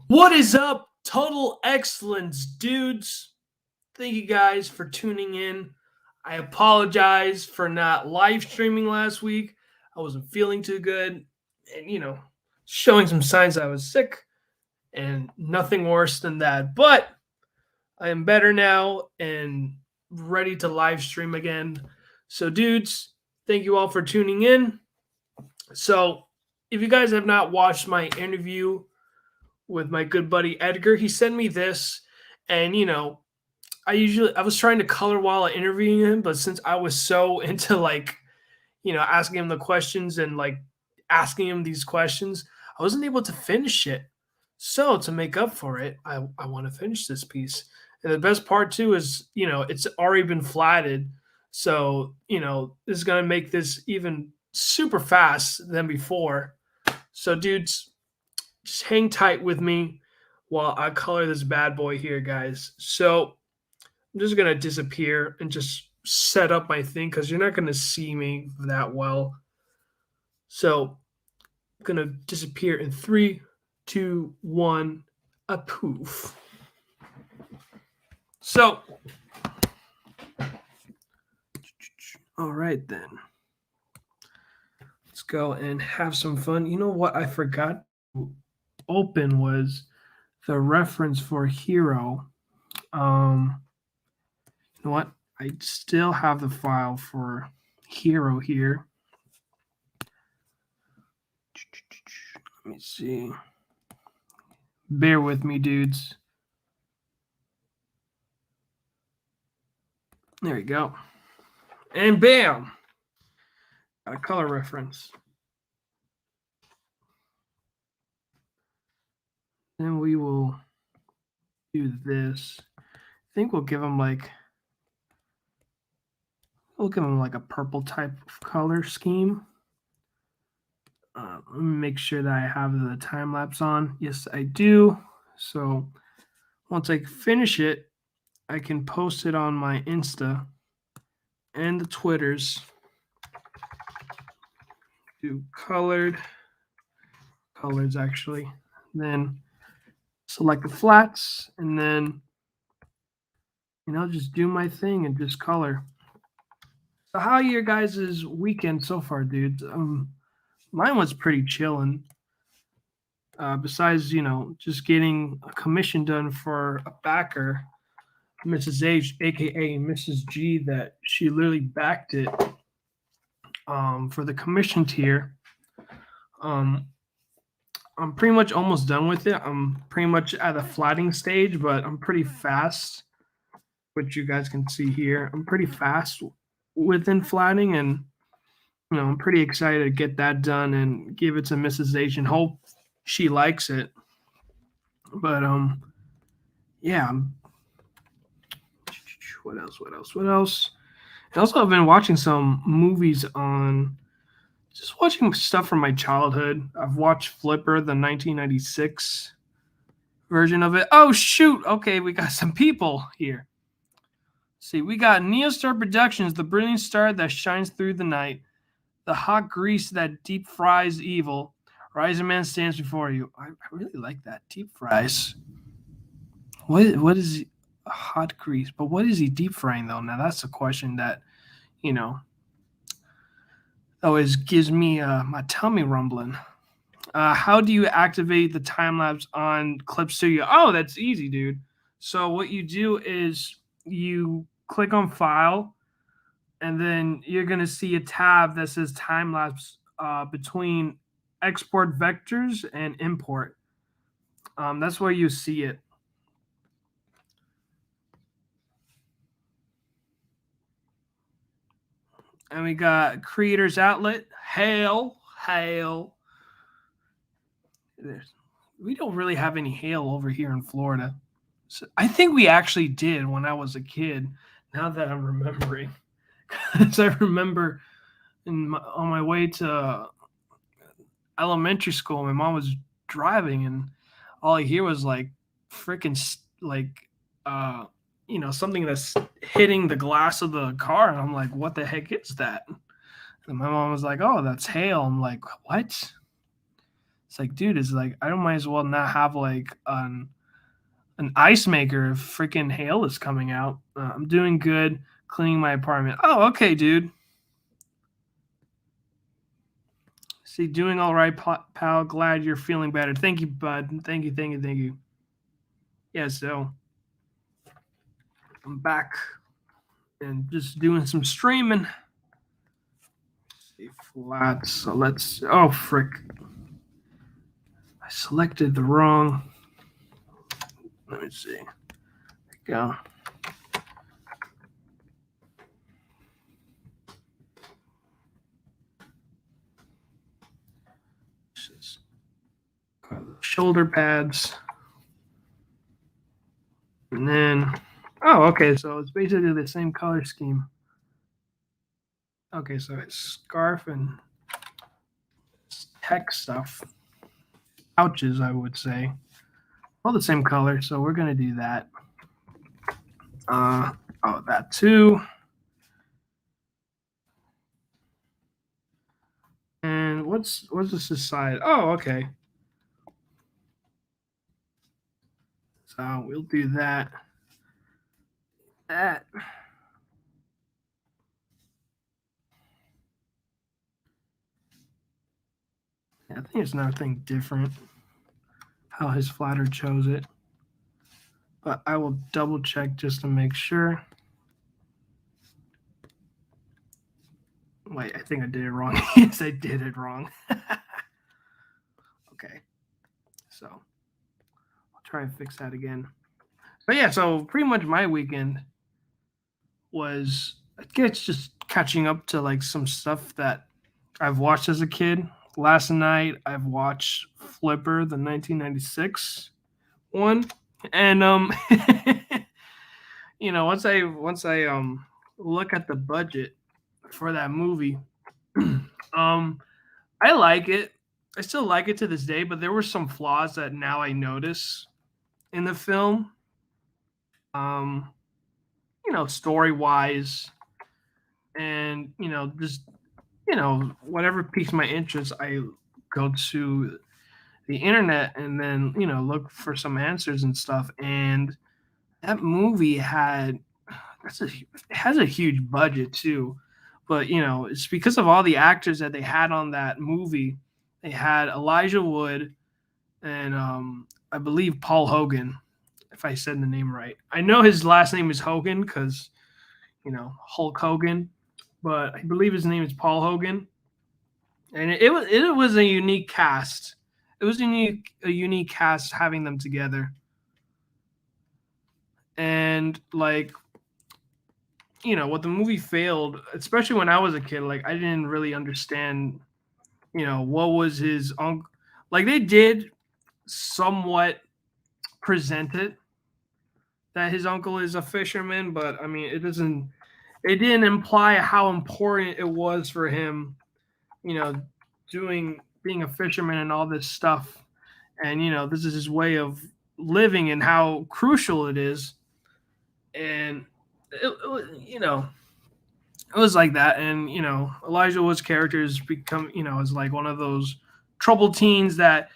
What is up, Total Excellence dudes? Thank you guys for tuning in. I apologize for not live streaming last week. I wasn't feeling too good and, showing some signs I was sick and nothing worse than that. But I am better now and ready to live stream again. So, dudes, thank you all for tuning in. So, if you guys have not watched my interview with my good buddy Edgar, he sent me this, and I was trying to color while interviewing him, but since I was so into asking him the questions and like asking him these questions, I wasn't able to finish it. So to make up for it, I want to finish this piece. And the best part too is, it's already been flatted. So, this is gonna make this even super fast than before. So dudes, just hang tight with me while I color this bad boy here, guys. So I'm just gonna disappear and just set up my thing because you're not gonna see me that well. So I'm gonna disappear in three, two, one, a poof. So, all right then. Let's go and have some fun. You know what I forgot to open was the reference for hero. You know what? I still have the file for hero here. Let me see. Bear with me, dudes. There we go. And bam! Got a color reference. Then we will do this. I think we'll give them like a purple type of color scheme. Let me make sure that I have the time lapse on. Yes, I do. So once I finish it, I can post it on my Insta and the Twitters. Do colors actually. Then select the flats and then just do my thing and just color. So how your guys' weekend so far, dudes? Mine was pretty chilling. Besides, just getting a commission done for a backer, Mrs. H, aka Mrs. G, that she literally backed it for the commission tier. I'm pretty much almost done with it. I'm pretty much at the flatting stage, but I'm pretty fast, which you guys can see here. I'm pretty fast within flatting, and I'm pretty excited to get that done and give it to Mrs. H and hope she likes it. But yeah. What else? And also, I've been watching some movies on. Just watching stuff from my childhood. I've watched Flipper, the 1996 version of it. Oh shoot! Okay, we got some people here. See, we got Neostar Productions, the brilliant star that shines through the night, the hot grease that deep fries evil. Rising Man stands before you. I really like that, deep fries. What is hot grease? But what is he deep frying though? Now that's a question that always gives me my tummy rumbling. How do you activate the time lapse on Clip Studio? Oh, that's easy, dude. So what you do is you click on File, and then you're gonna see a tab that says time lapse between export vectors and import. That's where you see it. And we got creators outlet. Hail. We don't really have any hail over here in Florida. So I think we actually did when I was a kid. Now that I'm remembering, because I remember on my way to elementary school, my mom was driving, and all I hear was like freaking something that's hitting the glass of the car, and I'm like, what the heck is that? And my mom was like, oh, that's hail. I'm like, what? It's like, dude, it's like I don't might as well not have like an ice maker if freaking hail is coming out. I'm doing good cleaning my apartment. Oh, okay, dude. See, doing all right, pal. Glad you're feeling better. Thank you, bud. Thank you, thank you, thank you. Yeah, so I'm back and just doing some streaming. See, flat. So let's. Oh, frick. I selected the wrong. Let me see. There we go. Shoulder pads. And then, oh, okay, so it's basically the same color scheme. Okay, so it's scarf and tech stuff. Pouches, I would say. All the same color, so we're going to do that. Oh, that too. And what's this side? Oh, okay. So we'll do that. That. Yeah, I think it's nothing different how his flatter chose it. But I will double check just to make sure. Wait, I think I did it wrong. Yes, I did it wrong. Okay. So I'll try and fix that again. But yeah, so pretty much my weekend was, I guess, just catching up to like some stuff that I've watched as a kid. Last night I've watched Flipper, the 1996 one, and once I look at the budget for that movie, I like it. I still like it to this day, but there were some flaws that now I notice in the film. Um, story wise, and just whatever piques my interest, I go to the internet and then look for some answers and stuff. And that movie has a huge budget too, but it's because of all the actors that they had on that movie. They had Elijah Wood and I believe Paul Hogan, if I said the name right. I know his last name is Hogan because Hulk Hogan, but I believe his name is Paul Hogan. And it was a unique cast. It was a unique cast having them together. And like what the movie failed, especially when I was a kid, like I didn't really understand what was his uncle. Like they did somewhat present it that his uncle is a fisherman, but I mean it didn't imply how important it was for him, you know, doing being a fisherman and all this stuff. And this is his way of living and how crucial it is. And it was like that. And Elijah Wood's character has become is like one of those troubled teens that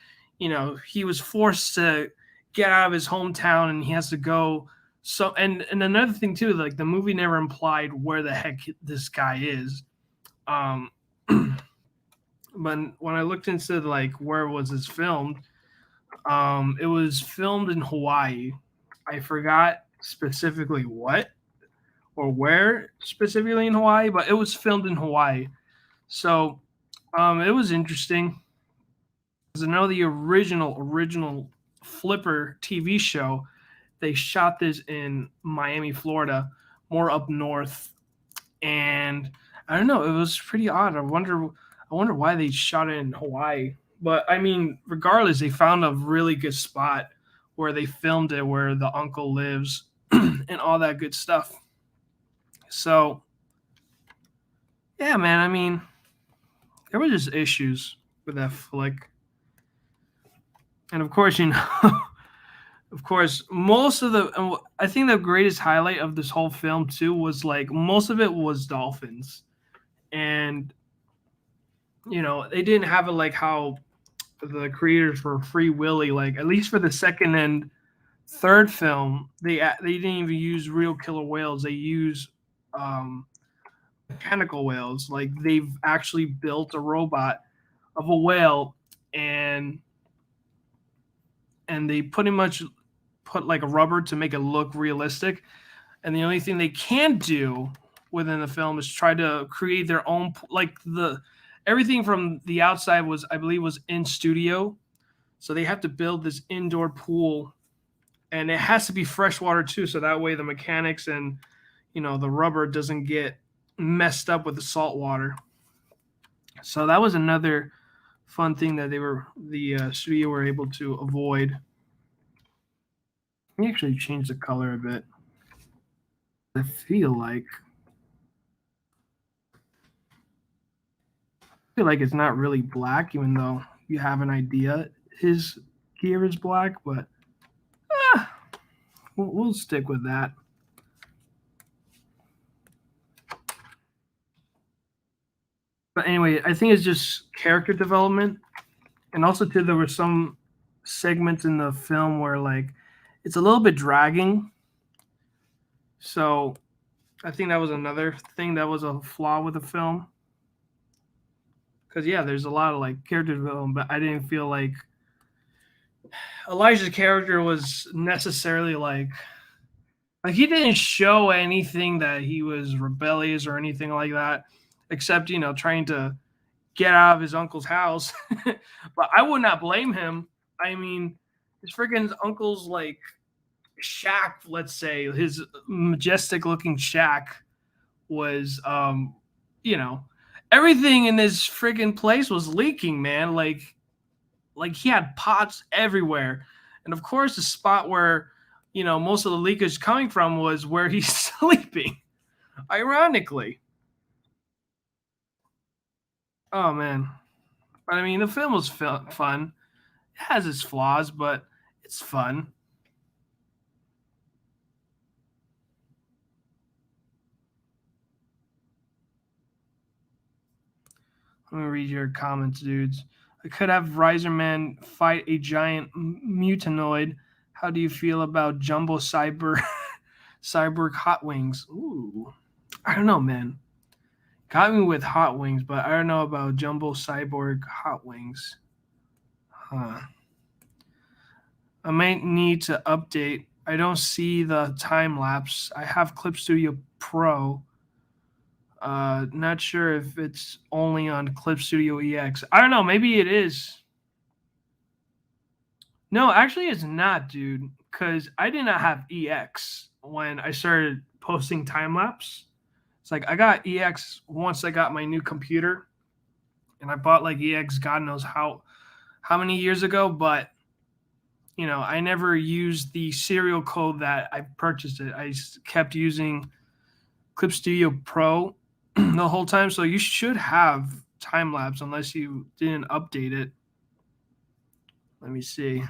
he was forced to get out of his hometown and he has to go. So and another thing too, like the movie never implied where the heck this guy is. um but when I looked into like where was this filmed, it was filmed in Hawaii. I forgot specifically what or where specifically in Hawaii, but it was filmed in Hawaii. So it was interesting because I know the original Flipper TV show, they shot this in Miami, Florida, more up north, and I don't know, it was pretty odd. I wonder why they shot it in Hawaii. But I mean, regardless, they found a really good spot where they filmed it, where the uncle lives, and all that good stuff. So, yeah, man. I mean, there were just issues with that flick, and of course, of course, most of the. I think the greatest highlight of this whole film too was like most of it was dolphins, and they didn't have it like how the creators for Free Willy. Like at least for the second and third film, they didn't even use real killer whales. They use um, mechanical whales. Like they've actually built a robot of a whale, and they pretty much put like a rubber to make it look realistic. And the only thing they can do within the film is try to create their own, like the everything from the outside was, I believe, was in studio. So they have to build this indoor pool, and it has to be freshwater too, so that way the mechanics and the rubber doesn't get messed up with the salt water. So that was another fun thing that the studio were able to avoid. Let me actually change the color a bit. I feel like it's not really black, even though you have an idea his gear is black, but we'll stick with that. But anyway, I think it's just character development, and also too there were some segments in the film where like it's a little bit dragging. So I think that was another thing that was a flaw with the film. Because yeah, there's a lot of like character development, but I didn't feel like Elijah's character was necessarily like he didn't show anything that he was rebellious or anything like that, except trying to get out of his uncle's house. But I would not blame him. I mean, his freaking uncle's like shack, let's say, his majestic looking shack was you know, everything in this freaking place was leaking, man. Like he had pots everywhere. And of course the spot where, most of the leakage coming from was where he's sleeping. Ironically. Oh man. But I mean, the film was fun. It has its flaws, but it's fun. Let me read your comments, dudes. I could have Riserman fight a giant mutanoid. How do you feel about Jumbo Cyborg Hot Wings? Ooh, I don't know, man. Got me with Hot Wings, but I don't know about Jumbo Cyborg Hot Wings. Huh. I might need to update. I don't see the time lapse. I have Clip Studio Pro. Not sure if it's only on Clip Studio EX. I don't know. Maybe it is. No, actually, it's not, dude. Because I did not have EX when I started posting time lapse. It's like I got EX once I got my new computer, and I bought like EX, God knows how many years ago. But I never used the serial code that I purchased it. I kept using Clip Studio Pro the whole time. So you should have time lapse unless you didn't update it. Let me see.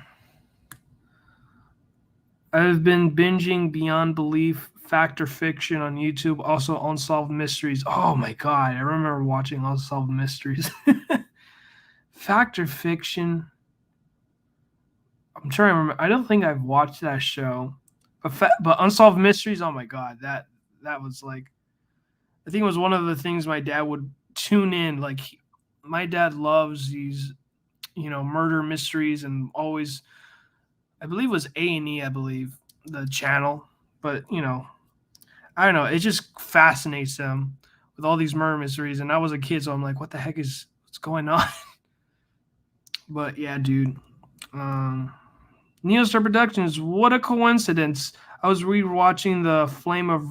I've been binging Beyond Belief, Fact or Fiction on YouTube, also Unsolved Mysteries. Oh my god, I remember watching Unsolved Mysteries. Fact or Fiction. I'm trying to remember. I don't think I've watched that show, but Unsolved Mysteries. Oh my god, that was like, I think it was one of the things my dad would tune in. Like, my dad loves these, murder mysteries, and always, I believe it was A&E, I believe, the channel. But I don't know. It just fascinates them with all these murder mysteries. And I was a kid, so I'm like, what the heck what's going on? But yeah, dude. Neostar Productions. What a coincidence! I was rewatching the Flame of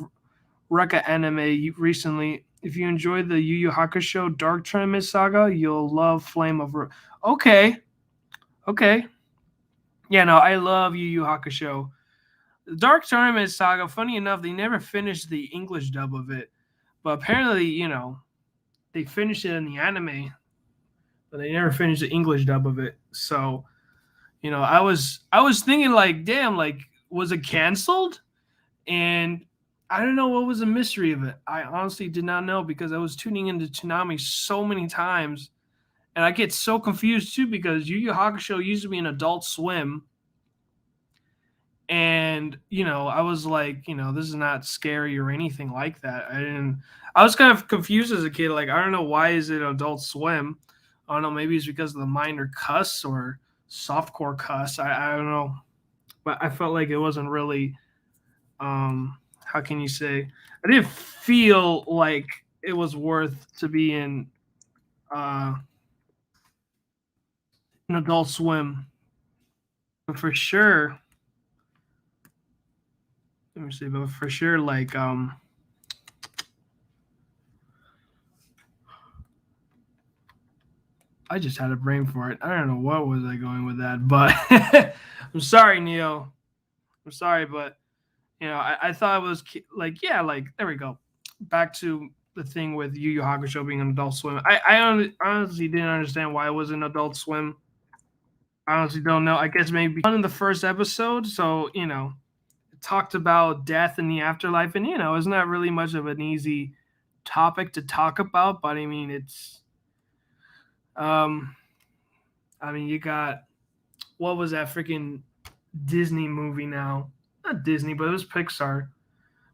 Recca anime recently. If you enjoyed the Yu Yu Hakusho Dark Tournament saga, you'll love Flame of Recca. Okay. Yeah, no, I love Yu Yu Hakusho. The Dark Tournament saga, funny enough, they never finished the English dub of it. But apparently, they finished it in the anime, but they never finished the English dub of it. So, I was thinking like, damn, like, was it canceled? And I don't know what was the mystery of it. I honestly did not know because I was tuning into Toonami so many times, And I get so confused too because Yu Yu Hakusho used to be an Adult Swim, and I was like, this is not scary or anything like that. I was kind of confused as a kid, like I don't know why is it Adult Swim. I don't know, maybe it's because of the minor cuss or softcore cuss. I don't know, but I felt like it wasn't really how can you say, I didn't feel like it was worth to be in uh an Adult Swim. But for sure, let me see, but for sure, like I just had a brain for it. I don't know what was I going with that, but I'm sorry, Neo. I'm sorry, but I thought it was like, yeah, like there we go. Back to the thing with Yu Yu Hakusho being an Adult Swim. I honestly didn't understand why it was an Adult Swim. I honestly don't know. I guess maybe in the first episode, so it talked about death and the afterlife, and it's not really much of an easy topic to talk about, but I mean it's um you got, what was that freaking Disney movie now? Not Disney, but it was Pixar.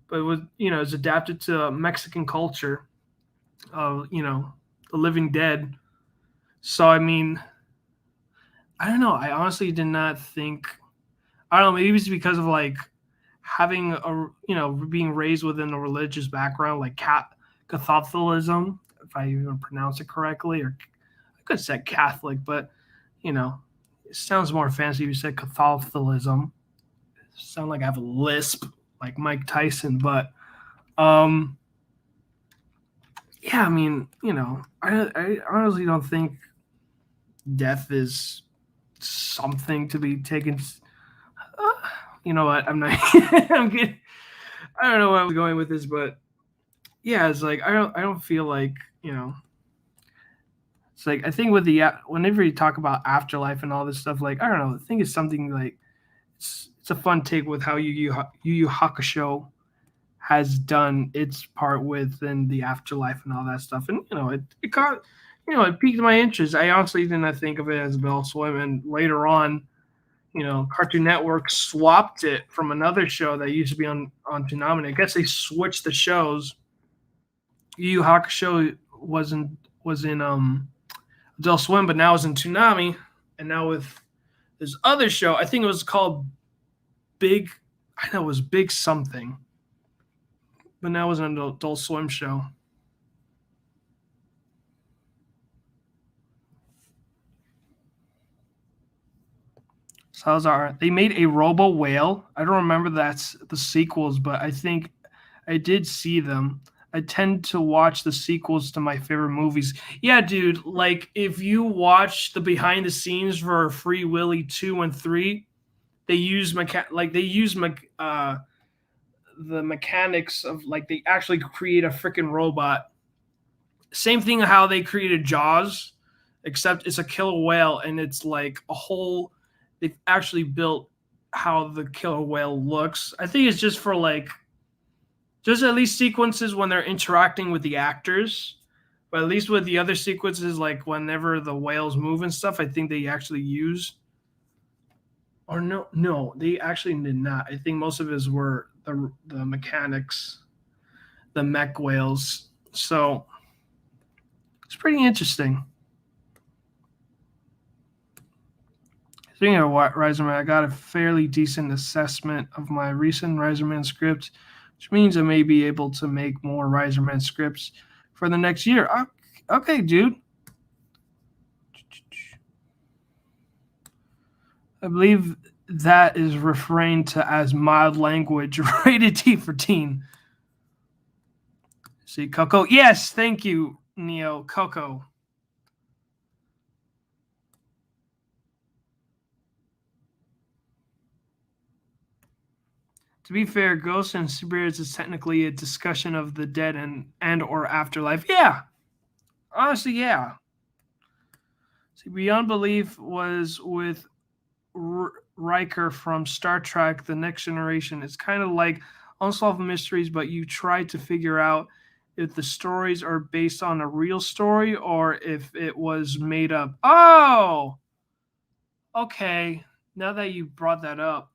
But it was, it's adapted to Mexican culture of, the Living Dead. So I mean, I don't know. I honestly did not think. I don't know. Maybe it's because of like having a, being raised within a religious background, like Catholicism, if I even pronounce it correctly, or I could say Catholic, but you know, it sounds more fancy if you said Catholicism. It sound like I have a lisp, like Mike Tyson, but um, yeah, I mean, I honestly don't think death is something to be taken. Uh, you know what? I'm not. I'm kidding. I don't know where I was going with this, but yeah, it's like I don't feel like it's like I think with the whenever you talk about afterlife and all this stuff, like I don't know, I think it's something like it's a fun take with how Yu Yu Hakusho has done its part within the afterlife and all that stuff, and it got it piqued my interest. I honestly did not think of it as Adult Swim, and later on, Cartoon Network swapped it from another show that used to be on Toonami. I guess they switched the shows. Yu Yu Hakusho was in Adult Swim, but now it's in Toonami, and now with this other show, I think it was called Big. I know it was Big something, but now it was an Adult Swim show. Salazar. They made a Robo Whale. I don't remember that's the sequels, but I think I did see them. I tend to watch the sequels to my favorite movies. Yeah, dude. Like if you watch the behind the scenes for Free Willy 2 and 3, they use the mechanics of like they actually create a freaking robot. Same thing how they created Jaws, except it's a killer whale and it's like a whole. They've actually built how the killer whale looks. I think it's just for like just at least sequences when they're interacting with the actors. But at least with the other sequences, like whenever the whales move and stuff, I think they actually use. Or no, they actually did not. I think most of his were the mechanics, the mech whales. So it's pretty interesting. Speaking of Riserman, I got a fairly decent assessment of my recent Riserman script, which means I may be able to make more Riserman scripts for the next year. Okay, dude. I believe that is referring to as mild language, rated T for teen. See, Coco. Yes, thank you, Neo. Coco. To be fair, Ghosts and Spirits is technically a discussion of the dead and or afterlife. Yeah, honestly, yeah. See, Beyond Belief was with Riker from Star Trek: The Next Generation. It's kind of like unsolved mysteries, but you try to figure out if the stories are based on a real story or if it was made up. Oh, okay. Now that you brought that up,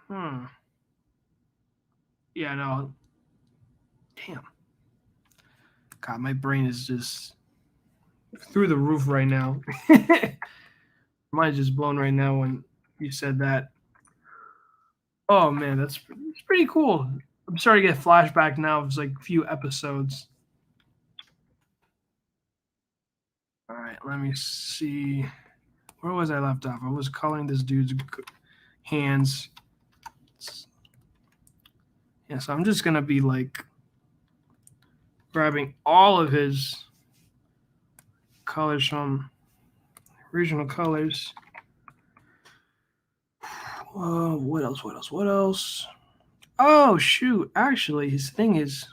hmm. Yeah, no. Damn. God, my brain is just through the roof right now. Mine's just blown right now when you said that. Oh man, that's pretty cool. I'm starting to get flashback now. It's like a few episodes. All right, let me see. Where was I left off? I was calling this dude's hands. Yeah, so I'm just gonna be like grabbing all of his colors from original colors. What else? What else? What else? Oh shoot! Actually, his thing is.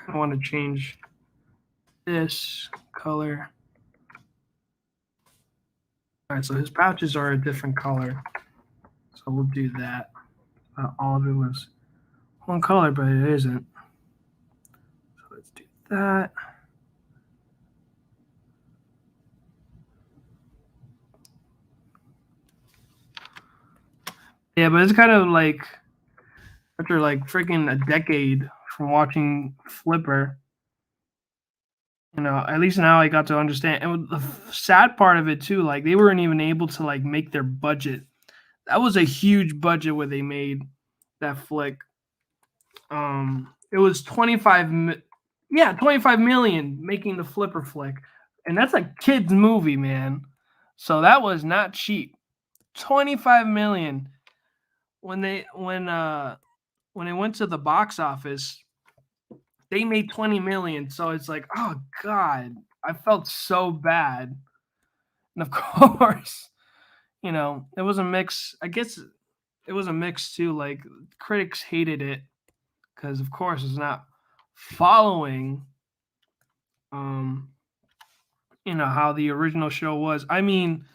I want to change this color. All right, so his pouches are a different color, so we'll do that. All of it was one color, but it isn't. So let's do that. Yeah, but it's kind of like after like freaking a decade from watching Flipper, at least now I got to understand. And the sad part of it too, like they weren't even able to like make their budget. That was a huge budget where they made that flick. It was 25 million making the Flipper flick, and that's a kids movie, man. So that was not cheap. 25 million when it went to the box office, they made 20 million. So it's like, oh god, I felt so bad. And of course, it was a mix. I guess it was a mix too. Like critics hated it because, of course, it's not following, um, how the original show was. I mean,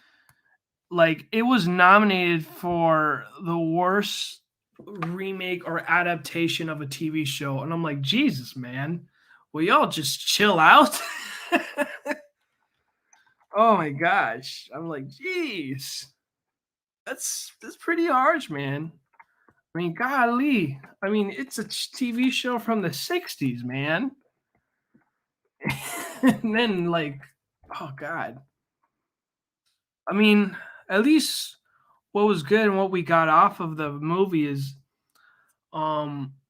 like it was nominated for the worst remake or adaptation of a TV show, and I'm like, Jesus, man, will y'all just chill out? Oh my gosh, I'm like, jeez, that's pretty harsh, man. I mean, golly, I mean, it's a TV show from the '60s, man. And then like, oh god, I mean, at least what was good and what we got off of the movie is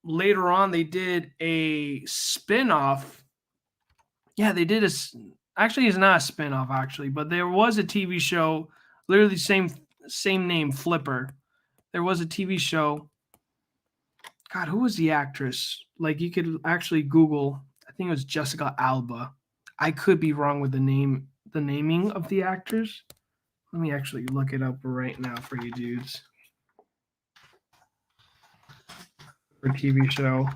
later on they did a spin-off. Yeah, they did actually it's not a spin-off actually, but there was a TV show, literally same name, Flipper. There was a TV show. God, who was the actress? Like you could actually Google. I think it was Jessica Alba. I could be wrong with the naming of the actors. Let me actually look it up right now for you dudes. For TV show.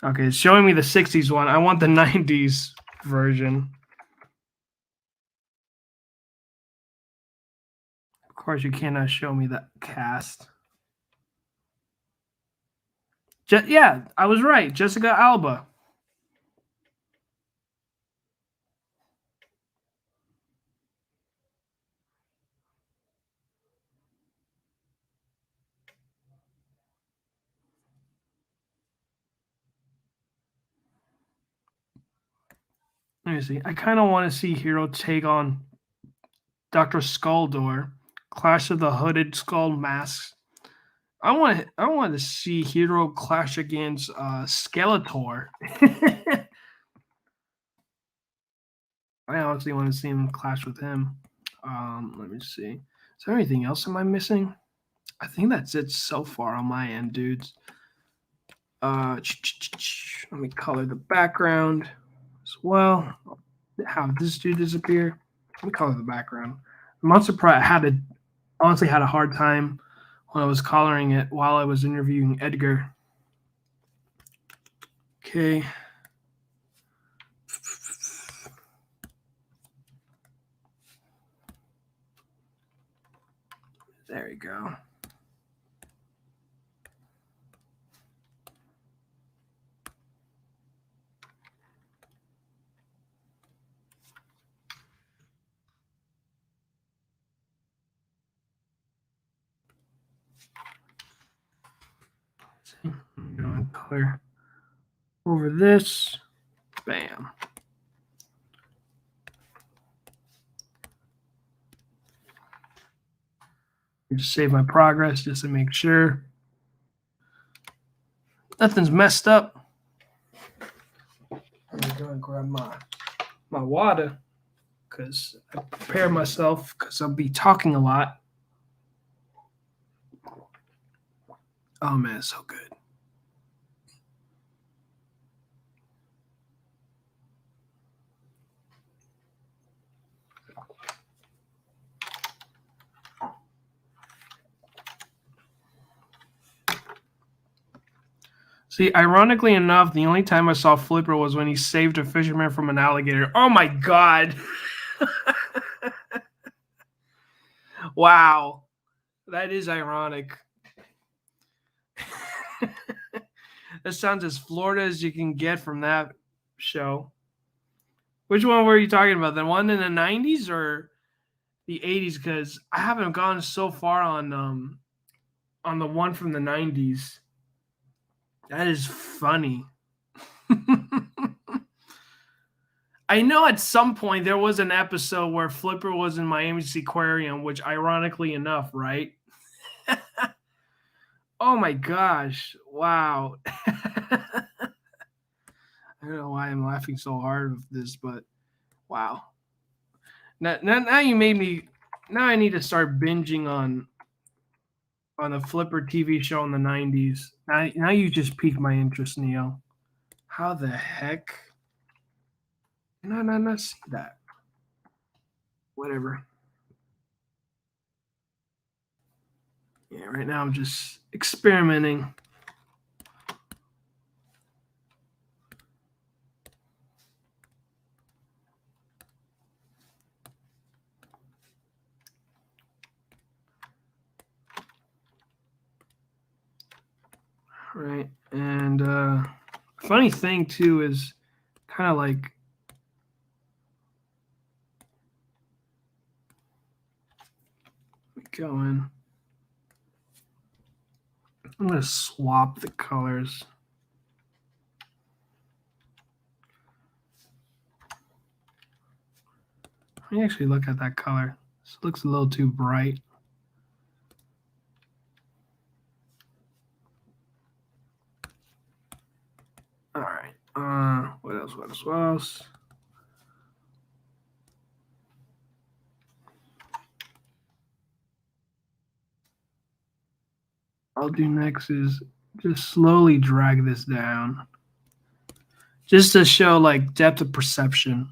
Okay, it's showing me the 60s one. I want the 90s version. Of course, you cannot show me the cast. Yeah, I was right. Jessica Alba. Let me see. I kind of want to see Hero take on Dr. Skulldor, Clash of the Hooded Skull Masks. I want to see Hero clash against Skeletor. I honestly want to see him clash with him. Let me see. Is there anything else am I missing? I think that's it so far on my end, dudes. Let me color the background as well. Have this dude disappear. Let me color the background. Monster Pride honestly had a hard time when I was coloring it while I was interviewing Edgar. Okay. There you go. See, I'm going to color over this. Bam. Just save my progress just to make sure nothing's messed up. Let me go and grab my water because I prepare myself because I'll be talking a lot. Oh man, it's so good. See, ironically enough, the only time I saw Flipper was when he saved a fisherman from an alligator. Oh my god. Wow. That is ironic. That sounds as Florida as you can get from that show. Which one were you talking about? The one in the 90s or the 80s? Because I haven't gone so far on the one from the 90s. That is funny. I know at some point there was an episode where Flipper was in Miami's aquarium, which ironically enough, right? Oh my gosh. Wow. I don't know why I'm laughing so hard with this, but wow. Now you made me. Now I need to start binging on a Flipper TV show in the 90s. Now you just piqued my interest, Neo. How the heck? No, see that. Whatever. Yeah, right now I'm just experimenting. Right. And funny thing too is kind of like going. I'm gonna swap the colors. Let me actually look at that color. This looks a little too bright. All right. What else? I'll do next is just slowly drag this down. Just to show like depth of perception.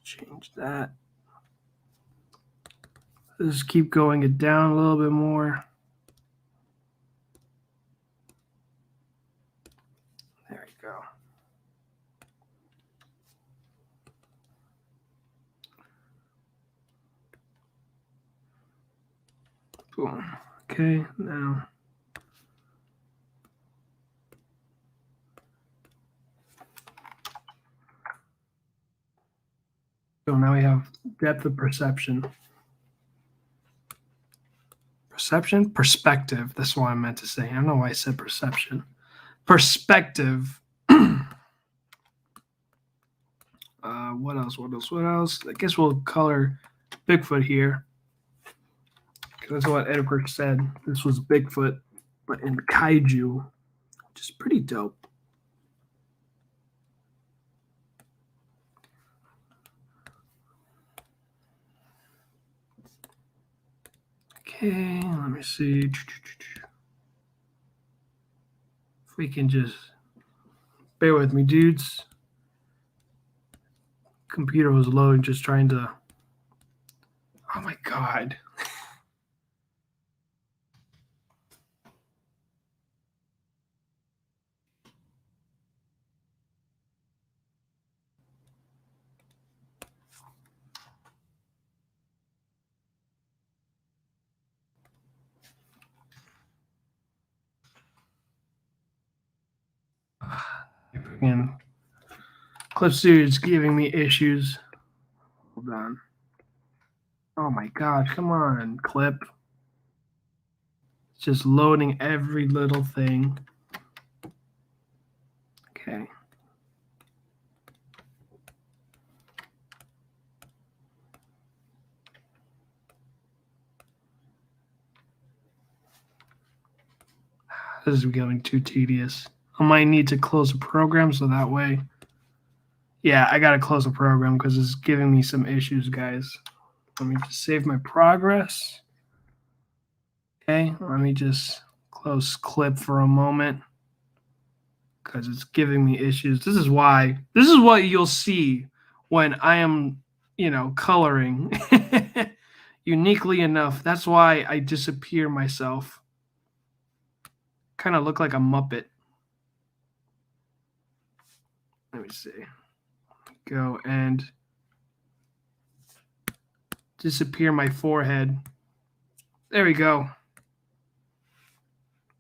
Change that. Just keep going it down a little bit more. There you go. Boom. Okay, now. So now we have depth of perception. Perspective. That's what I meant to say. I don't know why I said perception. Perspective. What else? I guess we'll color Bigfoot here. That's what Edward said. This was Bigfoot, but in kaiju, which is pretty dope. Okay, let me see. If we can just bear with me, dudes. Computer was low, just trying to. Oh my god. Again, Clip Studio is giving me issues. Hold on. Oh my gosh, come on, Clip. It's just loading every little thing. Okay. This is becoming too tedious. I might need to close the program so that way. Yeah, I gotta close the program because it's giving me some issues, guys. Let me just save my progress. Okay, let me just close Clip for a moment because it's giving me issues. This is what you'll see when I am, coloring. Uniquely enough, that's why I disappear myself. Kind of look like a Muppet. Let me see. Go and disappear my forehead. There we go.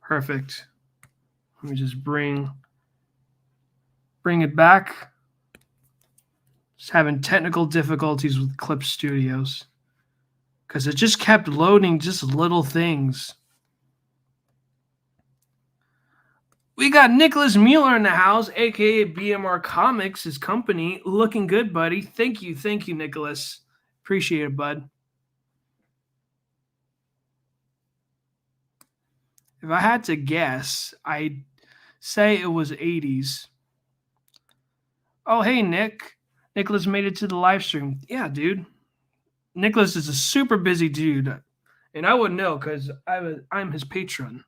Perfect. Let me just bring it back. Just having technical difficulties with Clip Studios because it just kept loading just little things. We got Nicholas Mueller in the house, aka BMR Comics, his company. Looking good, buddy. Thank you, Nicholas. Appreciate it, bud. If I had to guess, I'd say it was 80s. Oh, hey, Nick. Nicholas made it to the live stream. Yeah, dude. Nicholas is a super busy dude. And I wouldn't know because I'm his patron.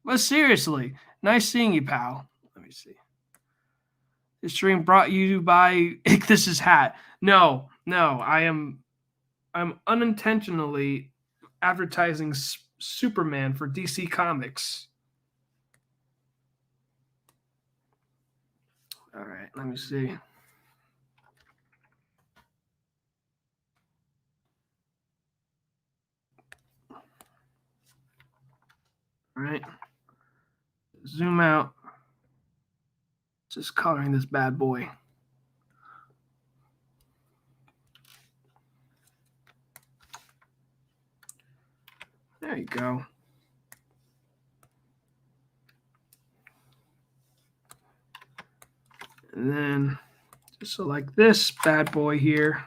But seriously, nice seeing you, pal. Let me see. This stream brought you by Ichthus's hat. No, I'm unintentionally advertising Superman for DC Comics. All right, let me see. All right. Zoom out. Just coloring this bad boy. There you go. And then just select this bad boy here.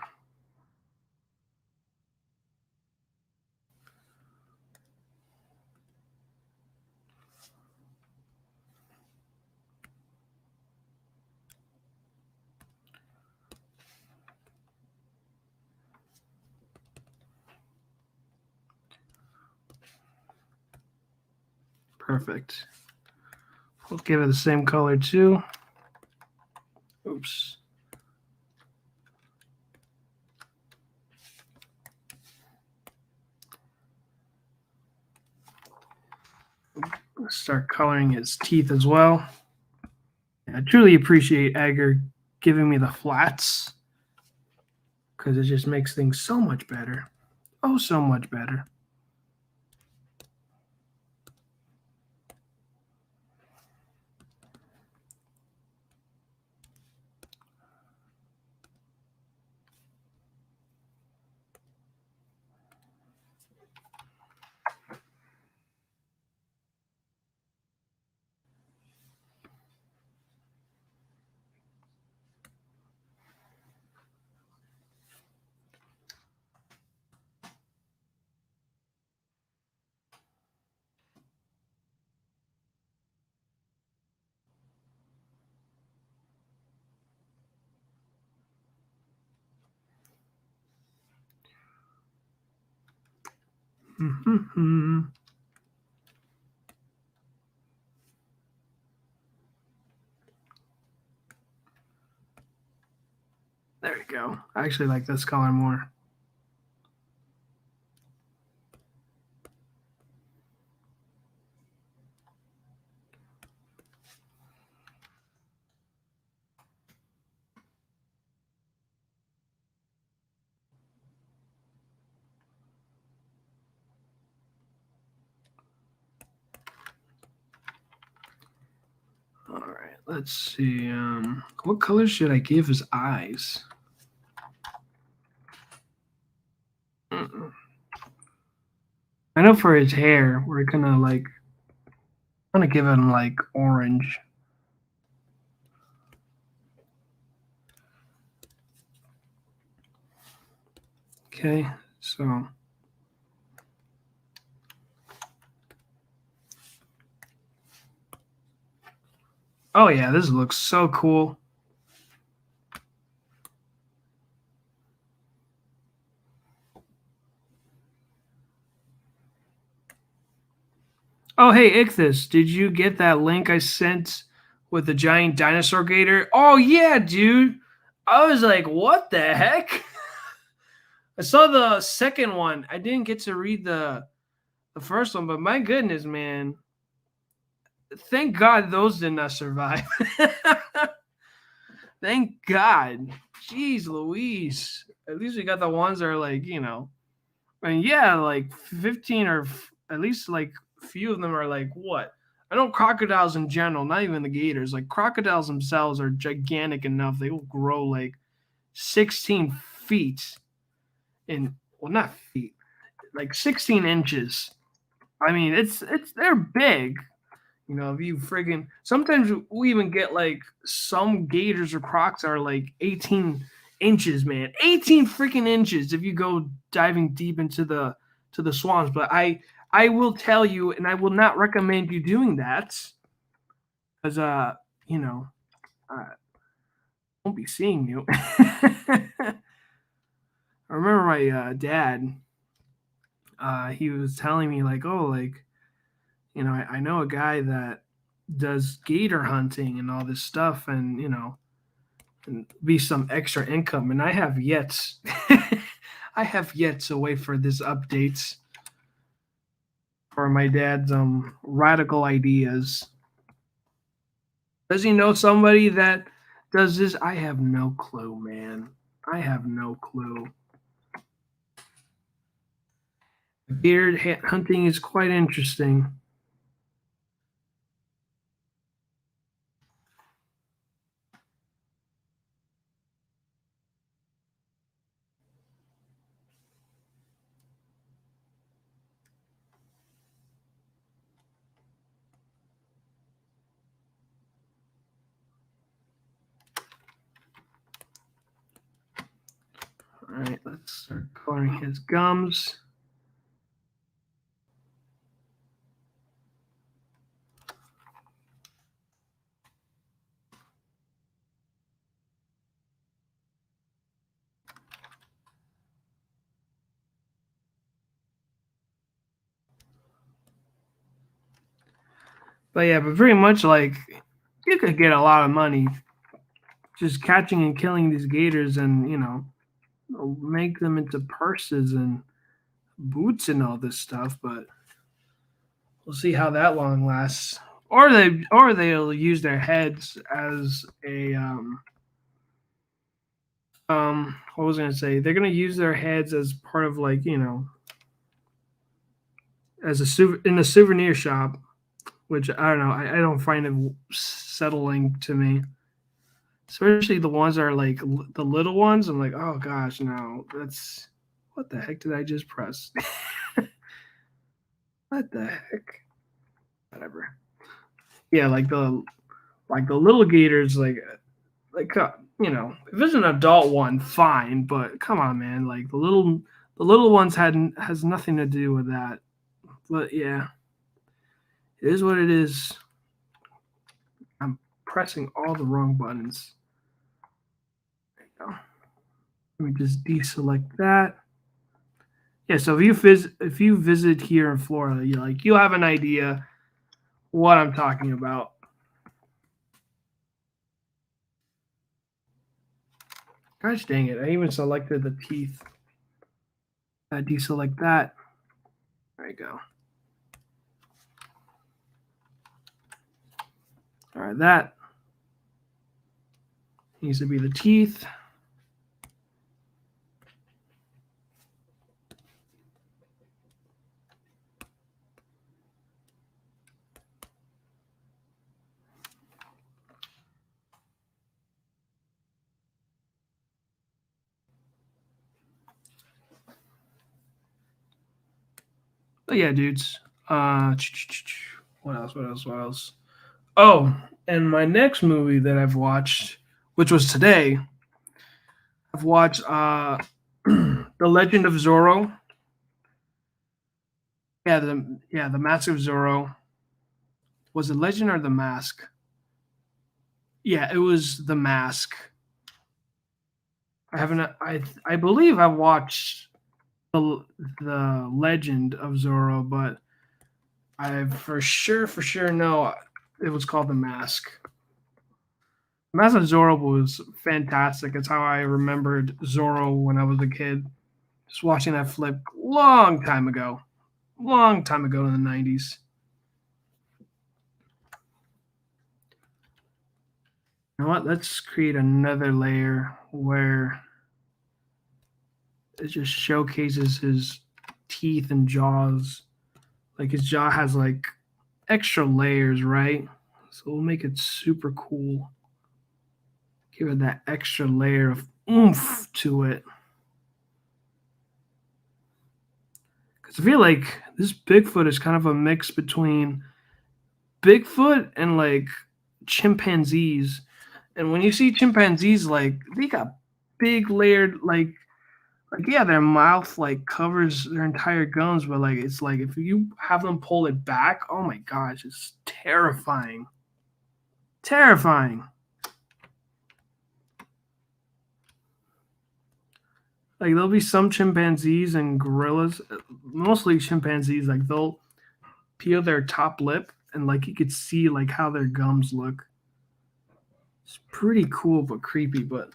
Perfect. We'll give it the same color too. Oops. Start coloring his teeth as well. I truly appreciate Edgar giving me the flats because it just makes things so much better. Oh, so much better. There you go. I actually like this color more. Let's see. What color should I give his eyes? Mm-mm. I know for his hair, we're gonna give him like orange. Okay, so oh yeah, this looks so cool. Oh hey Ichthus, did you get that link I sent with the giant dinosaur gator? Oh yeah, dude. I was like, what the heck? I saw the second one. I didn't get to read the first one, but my goodness, man. Thank God those did not survive. Thank God. Jeez Louise. At least we got the ones that are like, and yeah, like 15 or at least like a few of them are like what? I know crocodiles in general, not even the gators, like crocodiles themselves are gigantic enough. They will grow like 16 feet in, well, not feet, like 16 inches. I mean, they're big. If you friggin' sometimes we even get like some gators or crocs are like 18 inches, man. 18 freaking inches if you go diving deep into the swamps. But I will tell you, and I will not recommend you doing that because you know, I won't be seeing you. I remember my dad. He was telling me like, oh, like I know a guy that does gator hunting and all this stuff, and and be some extra income. And I have yet, I have yet to wait for this updates for my dad's radical ideas. Does he know somebody that does this? I have no clue, man. I have no clue. Beard hunting is quite interesting. All right, let's start coloring his gums. But yeah, but very much like you could get a lot of money just catching and killing these gators, and make them into purses and boots and all this stuff. But we'll see how that long lasts. Or they'll use their heads as a what was I gonna say? They're gonna use their heads as part of like as in a souvenir shop, which I don't know. I don't find it settling to me, especially the ones that are like the little ones. I'm like, oh gosh, no, that's what the heck did I just press? What the heck? Whatever. Yeah, like the little gators, like if it's an adult one, fine. But come on, man, like the little ones has nothing to do with that. But yeah, it is what it is. I'm pressing all the wrong buttons. There you go. Let me just deselect that. Yeah, so if you visit here in Florida, you'll have an idea what I'm talking about. Gosh dang it! I even selected the teeth. I deselect that. There you go. All right, that needs to be the teeth. yeah, dudes. Uh, what else? What else? What else? Oh, and my next movie that I've watched, which was today, I've watched The Legend of Zorro. The Mask of Zorro. Was it Legend or The Mask? Yeah, it was The Mask. I haven't. I believe I watched the Legend of Zorro, but I for sure know it was called The Mask. Mask of Zorro was fantastic. It's how I remembered Zorro when I was a kid. Just watching that flip long time ago in the 90s. You know what? Let's create another layer where it just showcases his teeth and jaws. Like his jaw has like extra layers, right? So we'll make it super cool. Give it that extra layer of oomph to it. Because I feel like this Bigfoot is kind of a mix between Bigfoot and like chimpanzees. And when you see chimpanzees, like they got big layered, like yeah, their mouth like covers their entire gums, but like it's like if you have them pull it back, oh my gosh, it's terrifying. Terrifying. Like there'll be some chimpanzees and gorillas, mostly chimpanzees, like they'll peel their top lip and like you could see like how their gums look. It's pretty cool but creepy, but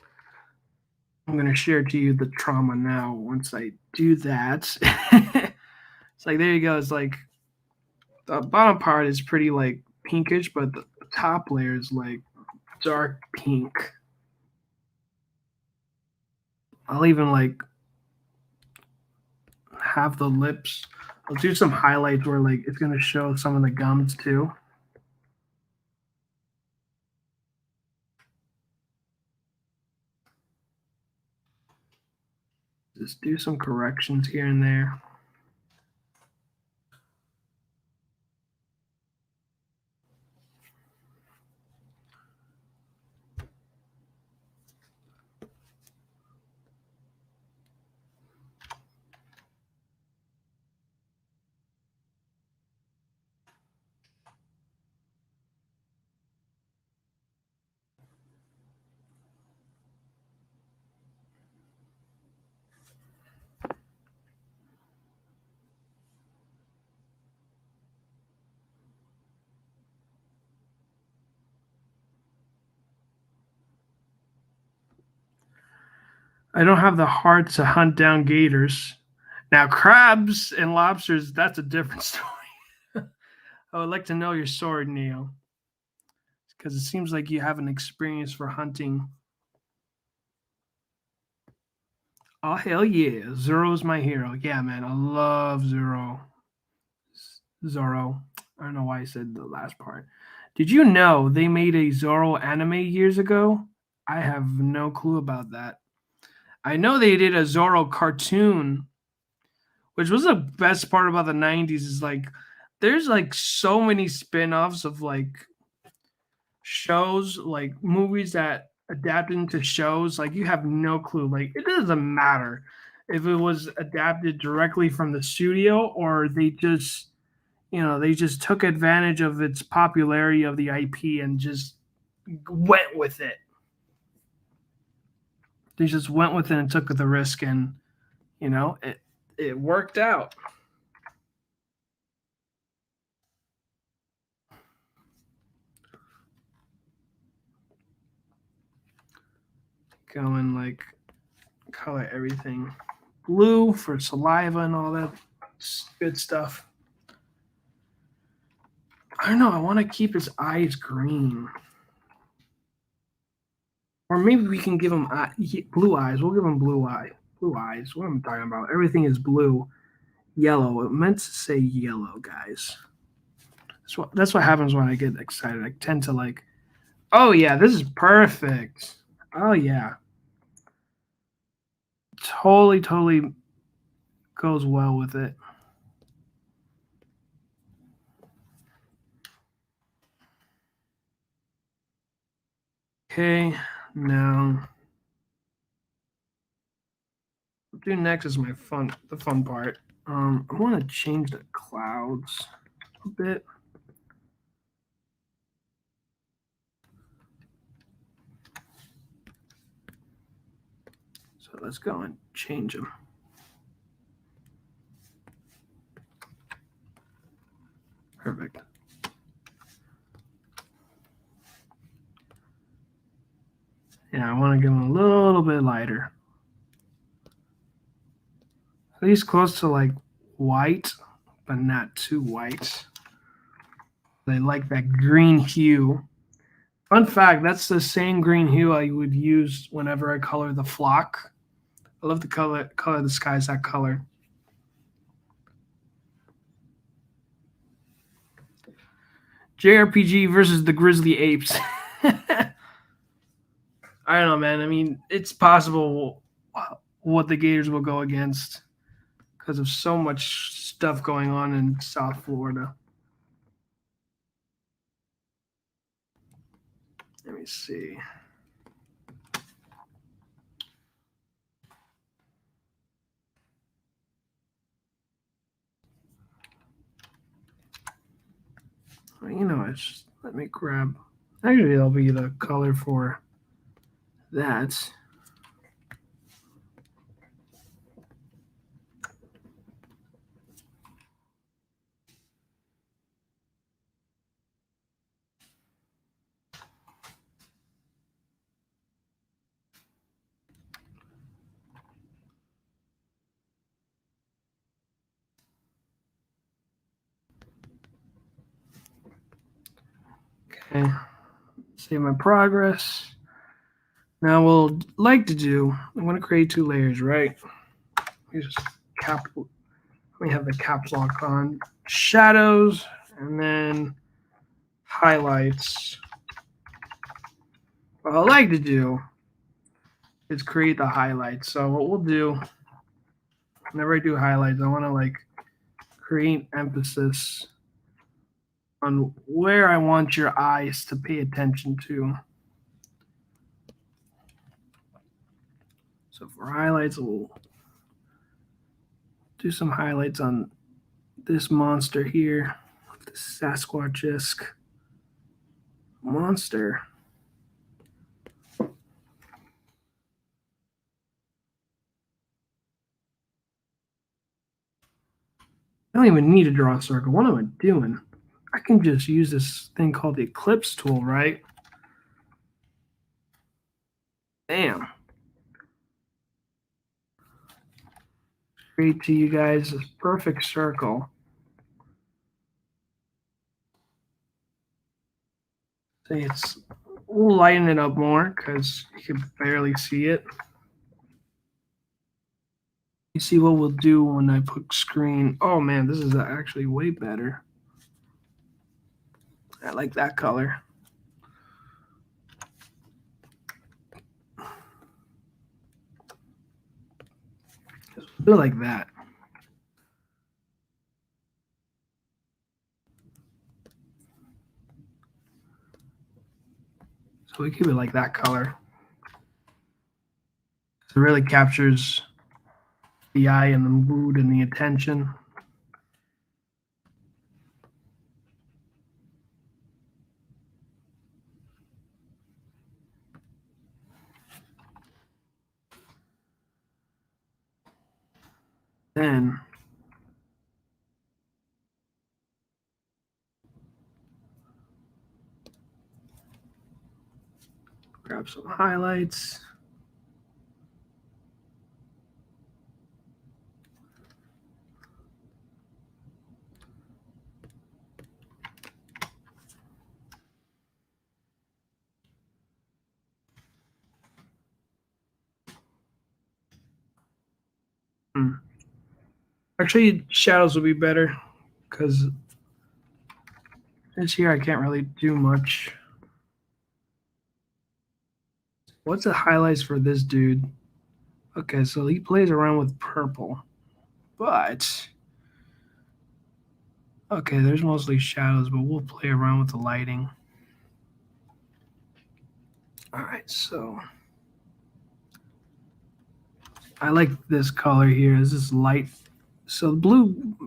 I'm gonna share to you the trauma now once I do that. It's like there you go. It's like the bottom part is pretty like pinkish, but the top layer is like dark pink. I'll even like have the lips. I'll do some highlights where like it's gonna show some of the gums too. Just do some corrections here and there. I don't have the heart to hunt down gators. Now, crabs and lobsters, that's a different story. I would like to know your sword, Neil, because it seems like you have an experience for hunting. Oh, hell yeah. Zoro's my hero. Yeah, man. I love Zoro. Zoro. I don't know why I said the last part. Did you know they made a Zoro anime years ago? I have no clue about that. I know they did a Zoro cartoon, which was the best part about the 90s is like there's like so many spin-offs of like shows, like movies that adapted into shows, like you have no clue. Like it doesn't matter if it was adapted directly from the studio or they just took advantage of its popularity of the IP and just went with it. They just went with it and took the risk, and it worked out. Go and like color everything blue for saliva and all that good stuff. I don't know. I want to keep his eyes green. Or maybe we can give him blue eyes. We'll give him blue eye. Blue eyes. What am I talking about? Everything is blue. Yellow. It meant to say yellow, guys. That's what happens when I get excited. I tend to like, oh yeah, this is perfect. Oh yeah. Totally goes well with it. Okay, now what I'll do next is the fun part. I want to change the clouds a bit. So let's go and change them. Perfect. Yeah, I want to give them a little bit lighter. At least close to like white, but not too white. They like that green hue. Fun fact, that's the same green hue I would use whenever I color the flock. I love the color the skies that color. JRPG versus the Grizzly Apes. I don't know, man. I mean, it's possible what the Gators will go against because of so much stuff going on in South Florida. Let me see. You know, it's just, let me grab. Actually, that'll be the color for that. Okay, save my progress. Now, we'll like to do. I'm going to create 2 layers, right? Just let me have the caps lock on. Shadows, and then highlights. What I like to do is create the highlights. So what we'll do, whenever I do highlights, I want to like create emphasis on where I want your eyes to pay attention to. So for highlights, we'll do some highlights on this monster here, this Sasquatch-esque monster. I don't even need to draw a circle. What am I doing? I can just use this thing called the ellipse tool, right? Bam. Create to you guys this perfect circle. See, we'll lighten it up more because you can barely see it. You see what we'll do when I put screen. Oh man, this is actually way better. I like that color. Do it like that. So we keep it like that color. So it really captures the eye and the mood and the attention. Then grab some highlights. Actually, shadows will be better because this here I can't really do much. What's the highlights for this dude? Okay, so he plays around with purple, but okay, there's mostly shadows, but we'll play around with the lighting. All right, so I like this color here. This is light. So blue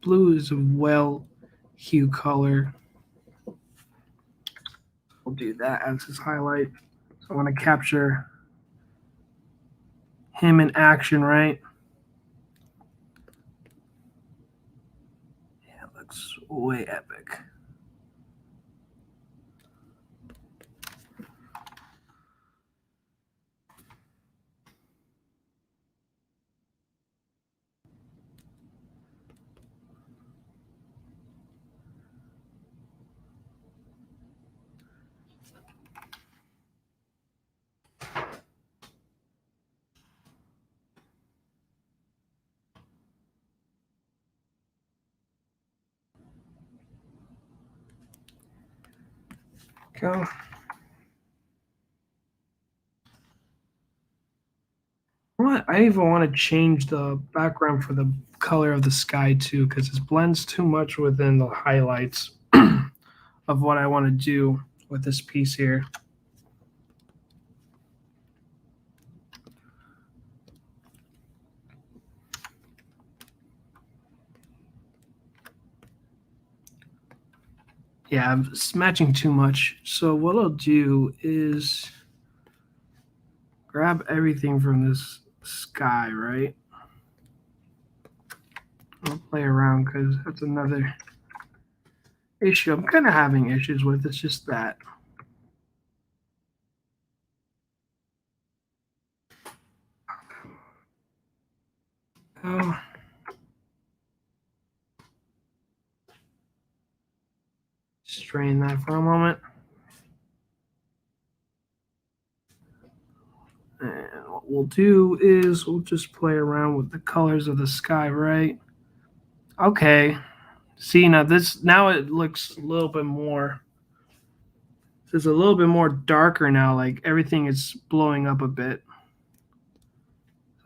is a well hue color. We'll do that as his highlight. So I want to capture him in action, right? Yeah, it looks way epic. Go. What? I even want to change the background for the color of the sky too, because it blends too much within the highlights of what I want to do with this piece here. Yeah, it's matching too much. So what I'll do is grab everything from this sky, right? I'll play around because that's another issue I'm kind of having issues with. It's just that. Oh, strain that for a moment. And what we'll do is we'll just play around with the colors of the sky, right? Okay. See now it looks a little bit more. It's a little bit more darker now. Like everything is blowing up a bit.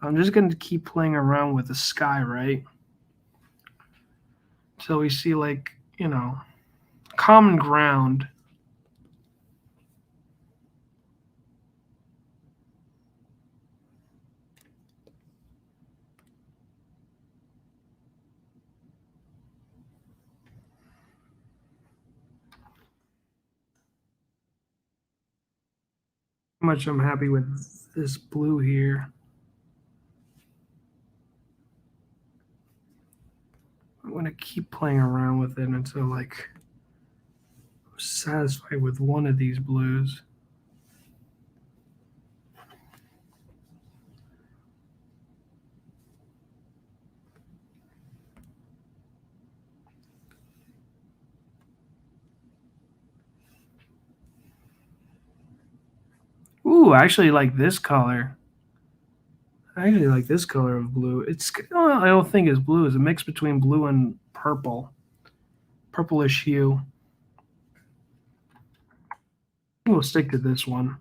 I'm just going to keep playing around with the sky, right? So we see like common ground. How much I'm happy with this blue here. I'm going to keep playing around with it until like I'm satisfied with one of these blues. Ooh, I actually like this color. I actually like this color of blue. I don't think it's blue. It's a mix between blue and purple, purplish hue. We'll stick to this one.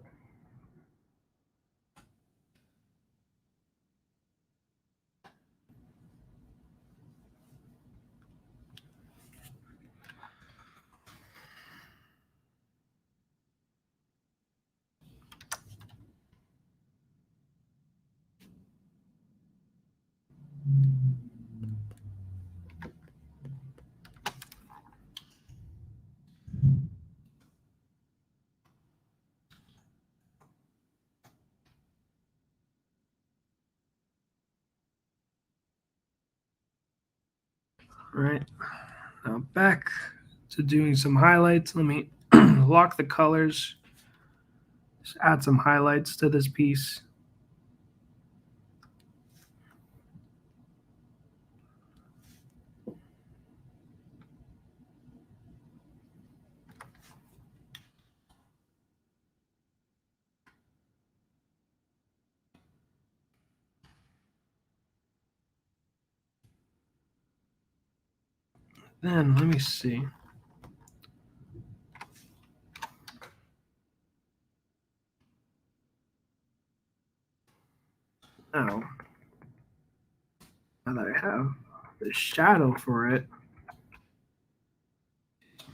All right. Now back to doing some highlights. Let me lock the colors. Just add some highlights to this piece. Then let me see. Now that I have the shadow for it,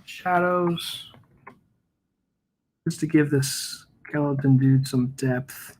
shadows, just to give this skeleton dude some depth.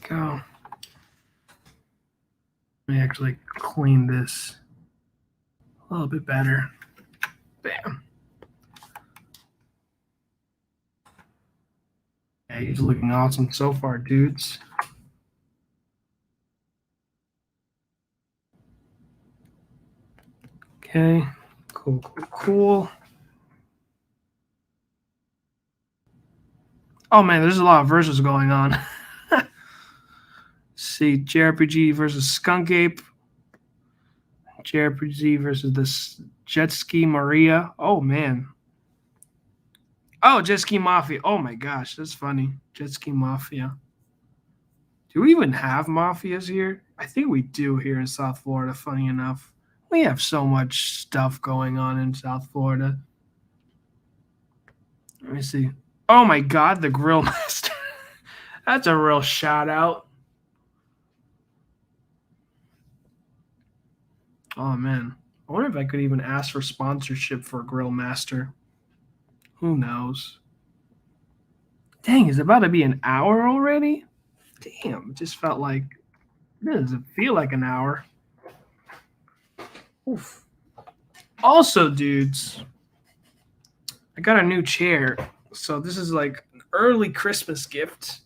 Go. Let me actually clean this a little bit better. Bam. Yeah, he's looking awesome so far, dudes. Okay. Cool, cool, cool. Oh man, there's a lot of verses going on. See, JRPG versus Skunk Ape. JRPG versus the Jet Ski Maria. Oh man. Oh, Jet Ski Mafia. Oh my gosh, that's funny. Jet Ski Mafia. Do we even have mafias here? I think we do here in South Florida, funny enough. We have so much stuff going on in South Florida. Let me see. Oh my god, the Grill Master. That's a real shout out. Oh man. I wonder if I could even ask for sponsorship for Grill Master. Who knows? Dang, it's about to be an hour already? Damn, it just felt like it doesn't feel like an hour. Oof. Also, dudes, I got a new chair. So this is like an early Christmas gift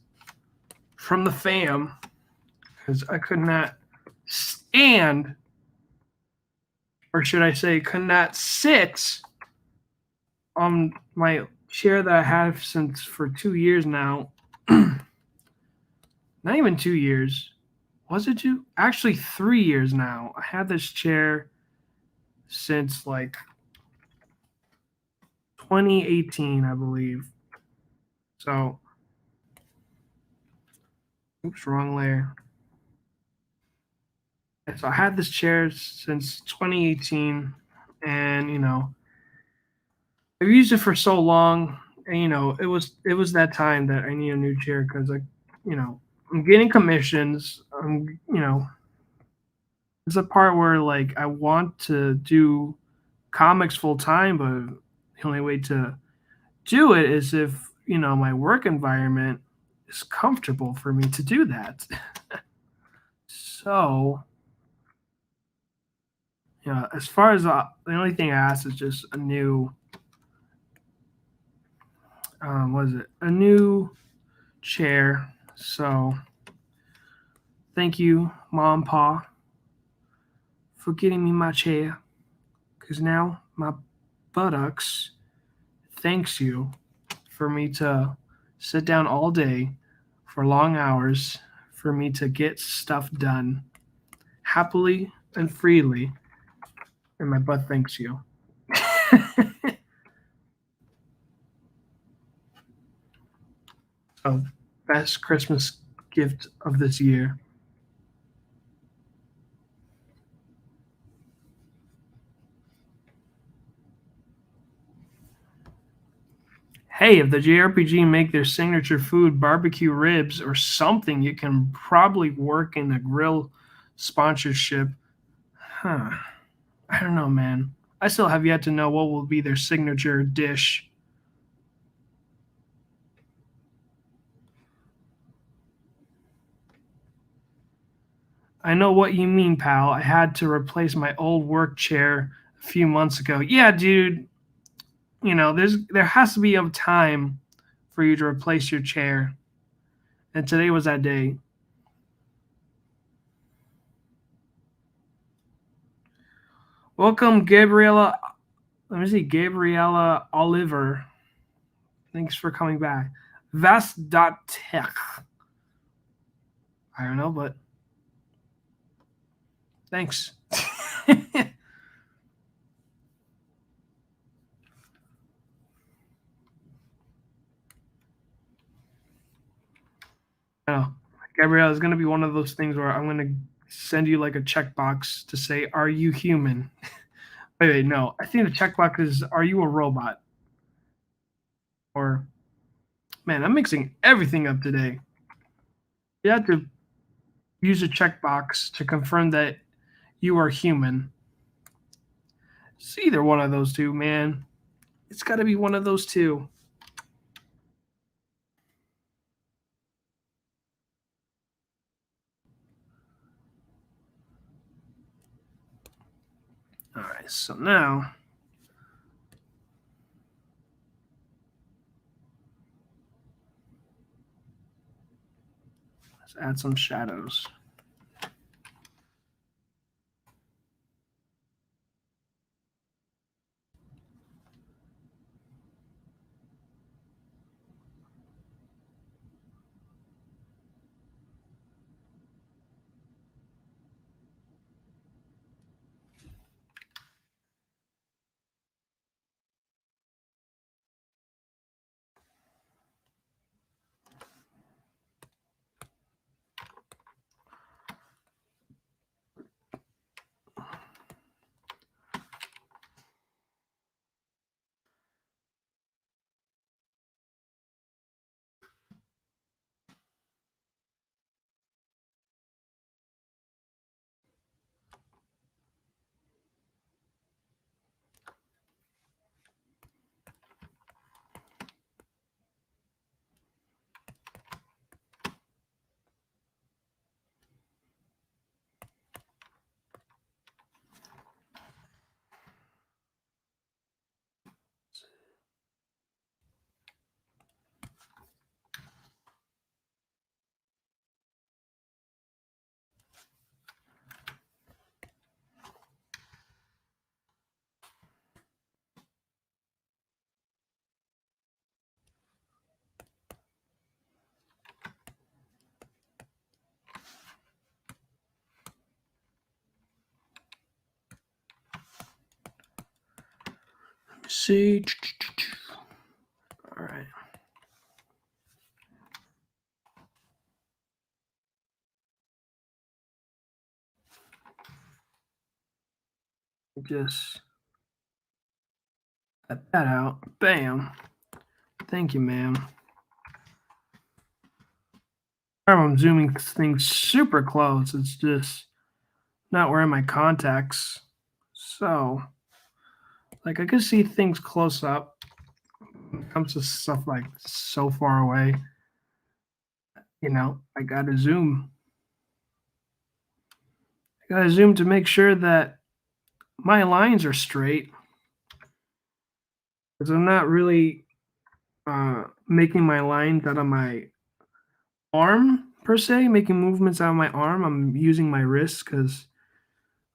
from the fam because I could not stand, or should I say, could not sit on my chair that I have since for 2 years now. Not even 2 years. Was it two? Actually, 3 years now. I had this chair since like 2018, I believe. So, oops, wrong layer. And so I had this chair since 2018, and I've used it for so long, and it was that time that I need a new chair because I'm getting commissions. There's a part where like I want to do comics full time, but the only way to do it is if my work environment is comfortable for me to do that. So as far as the only thing I ask is just a new what is it? A new chair. So thank you, Mom, Pa, for getting me my chair. Because now my buttocks thanks you for me to sit down all day for long hours for me to get stuff done happily and freely. And my butt thanks you. So, best Christmas gift of this year. Hey, if the JRPG make their signature food barbecue ribs or something, it can probably work in a grill sponsorship. Huh. I don't know, man. I still have yet to know what will be their signature dish. I know what you mean, pal. I had to replace my old work chair a few months ago, yeah, dude, there has to be a time for you to replace your chair. And today was that day. Welcome, Gabriella. Let me see, Gabriella Oliver. Thanks for coming back. Vast.tech. I don't know, but thanks. Oh, Gabrielle, it's gonna be one of those things where I'm gonna send you like a checkbox to say, "Are you human?" Wait, no. I think the checkbox is, "Are you a robot?" Or, man, I'm mixing everything up today. You have to use a checkbox to confirm that you are human. It's either one of those two, man. It's got to be one of those two. All right, so now let's add some shadows. Let me see. All right. Just cut that out. Bam. Thank you, ma'am. I'm zooming things super close. It's just not wearing my contacts. So, like, I can see things close up. When it comes to stuff like so far away, I gotta zoom. I gotta zoom to make sure that my lines are straight. Because I'm not really making my lines out of my arm per se, making movements out of my arm. I'm using my wrist because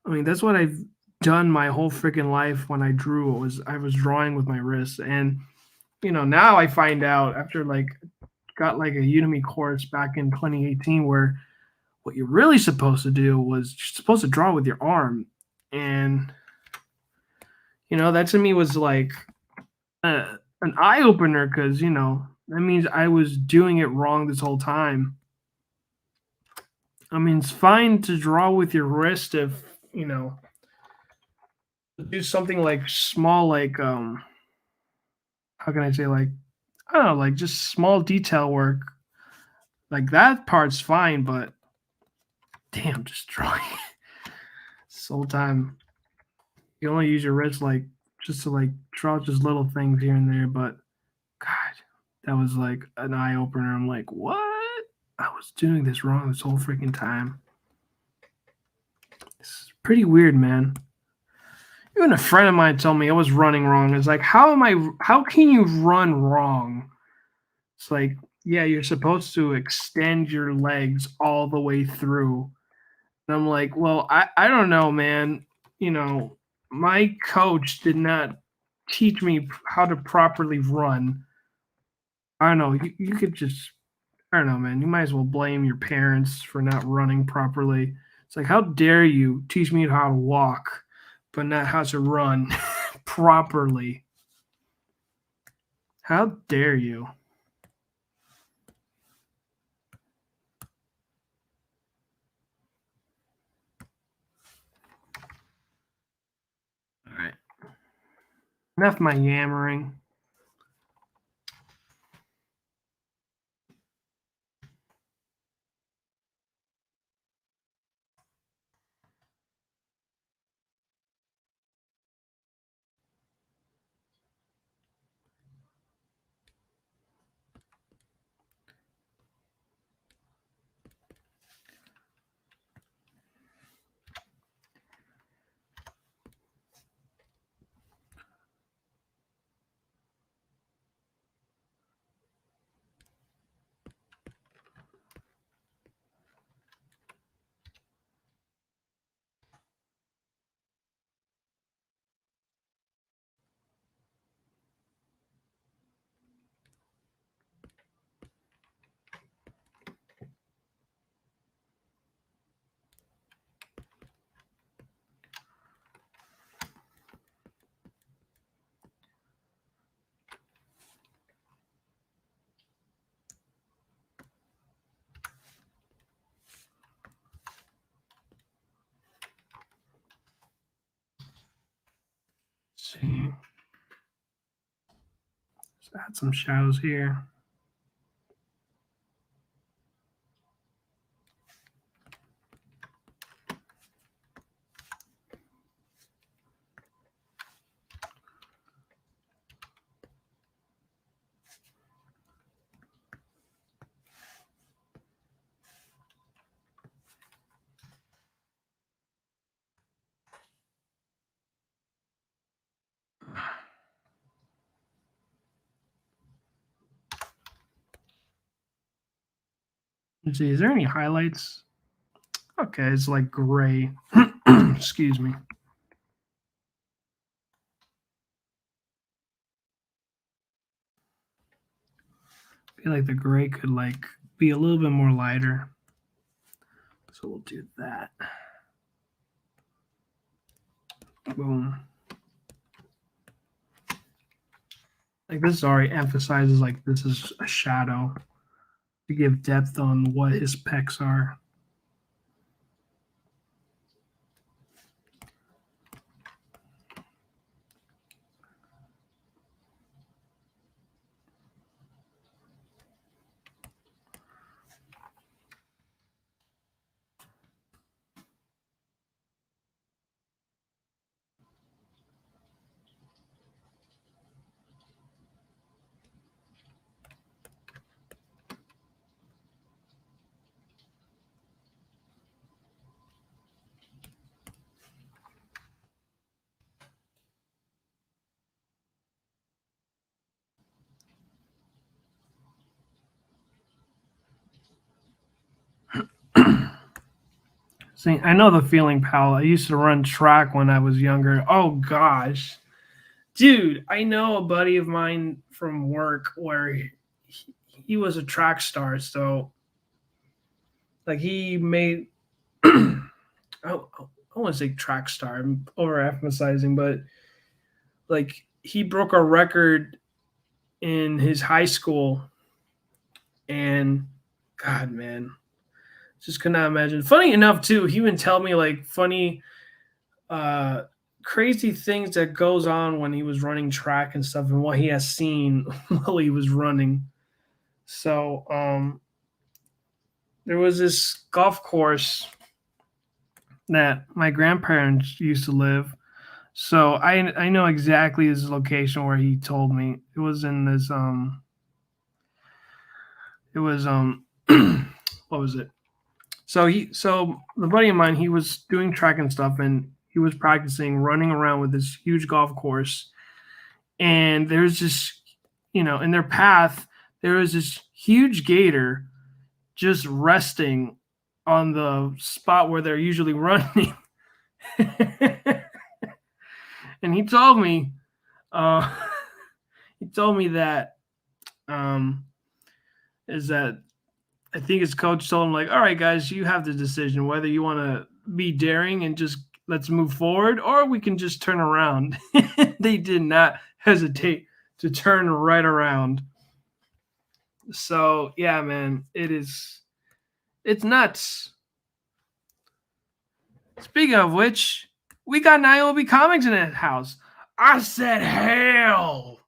I mean that's what I've done my whole freaking life when I drew. I was drawing with my wrist, and now I find out after like got like a Udemy course back in 2018 where what you're really supposed to do was you're supposed to draw with your arm, and that to me was like an eye opener because that means I was doing it wrong this whole time. I mean, it's fine to draw with your wrist if do something like small, like how can I say, like I don't know, like just small detail work. Like that part's fine, but damn, just drawing this whole time. You only use your wrist like just to like draw just little things here and there, but God, that was like an eye opener. I'm like, what? I was doing this wrong this whole freaking time. It's pretty weird, man. Even a friend of mine told me I was running wrong. It's like, how am I? How can you run wrong? It's like, yeah, you're supposed to extend your legs all the way through. And I'm like, well, I don't know, man. You know, my coach did not teach me how to properly run. I don't know. You could just, I don't know, man. You might as well blame your parents for not running properly. It's like, how dare you teach me how to walk, but not how to run properly? How dare you? All right. Enough my yammering. Let's see. Let's add some shadows here. Let's see. Is there any highlights? Okay, it's like gray. Excuse me. I feel like the gray could like be a little bit more lighter. So we'll do that. Boom. Like this already emphasizes like this is a shadow to give depth on what his pecs are. See, I know the feeling, pal. I used to run track when I was younger. Oh gosh, dude, I know a buddy of mine from work where he was a track star. So like he made, I want to say track star. I'm over emphasizing, but like he broke a record in his high school, and God, man, just could not imagine. Funny enough, too, he would tell me like funny, uh, crazy things that goes on when he was running track and stuff, and what he has seen while he was running. So, there was this golf course that my grandparents used to live. So I know exactly his location where he told me. It was in this it was what was it? So the buddy of mine, he was doing track and stuff, and he was practicing running around with this huge golf course, and there's this, in their path, there was this huge gator just resting on the spot where they're usually running. And he told me, uh, he told me that um, is that I think his coach told him, like, all right, guys, you have the decision whether you want to be daring and just let's move forward, or we can just turn around. They did not hesitate to turn right around. So yeah, man, it's nuts. Speaking of which, we got Niobe Comics in that house. I said hell.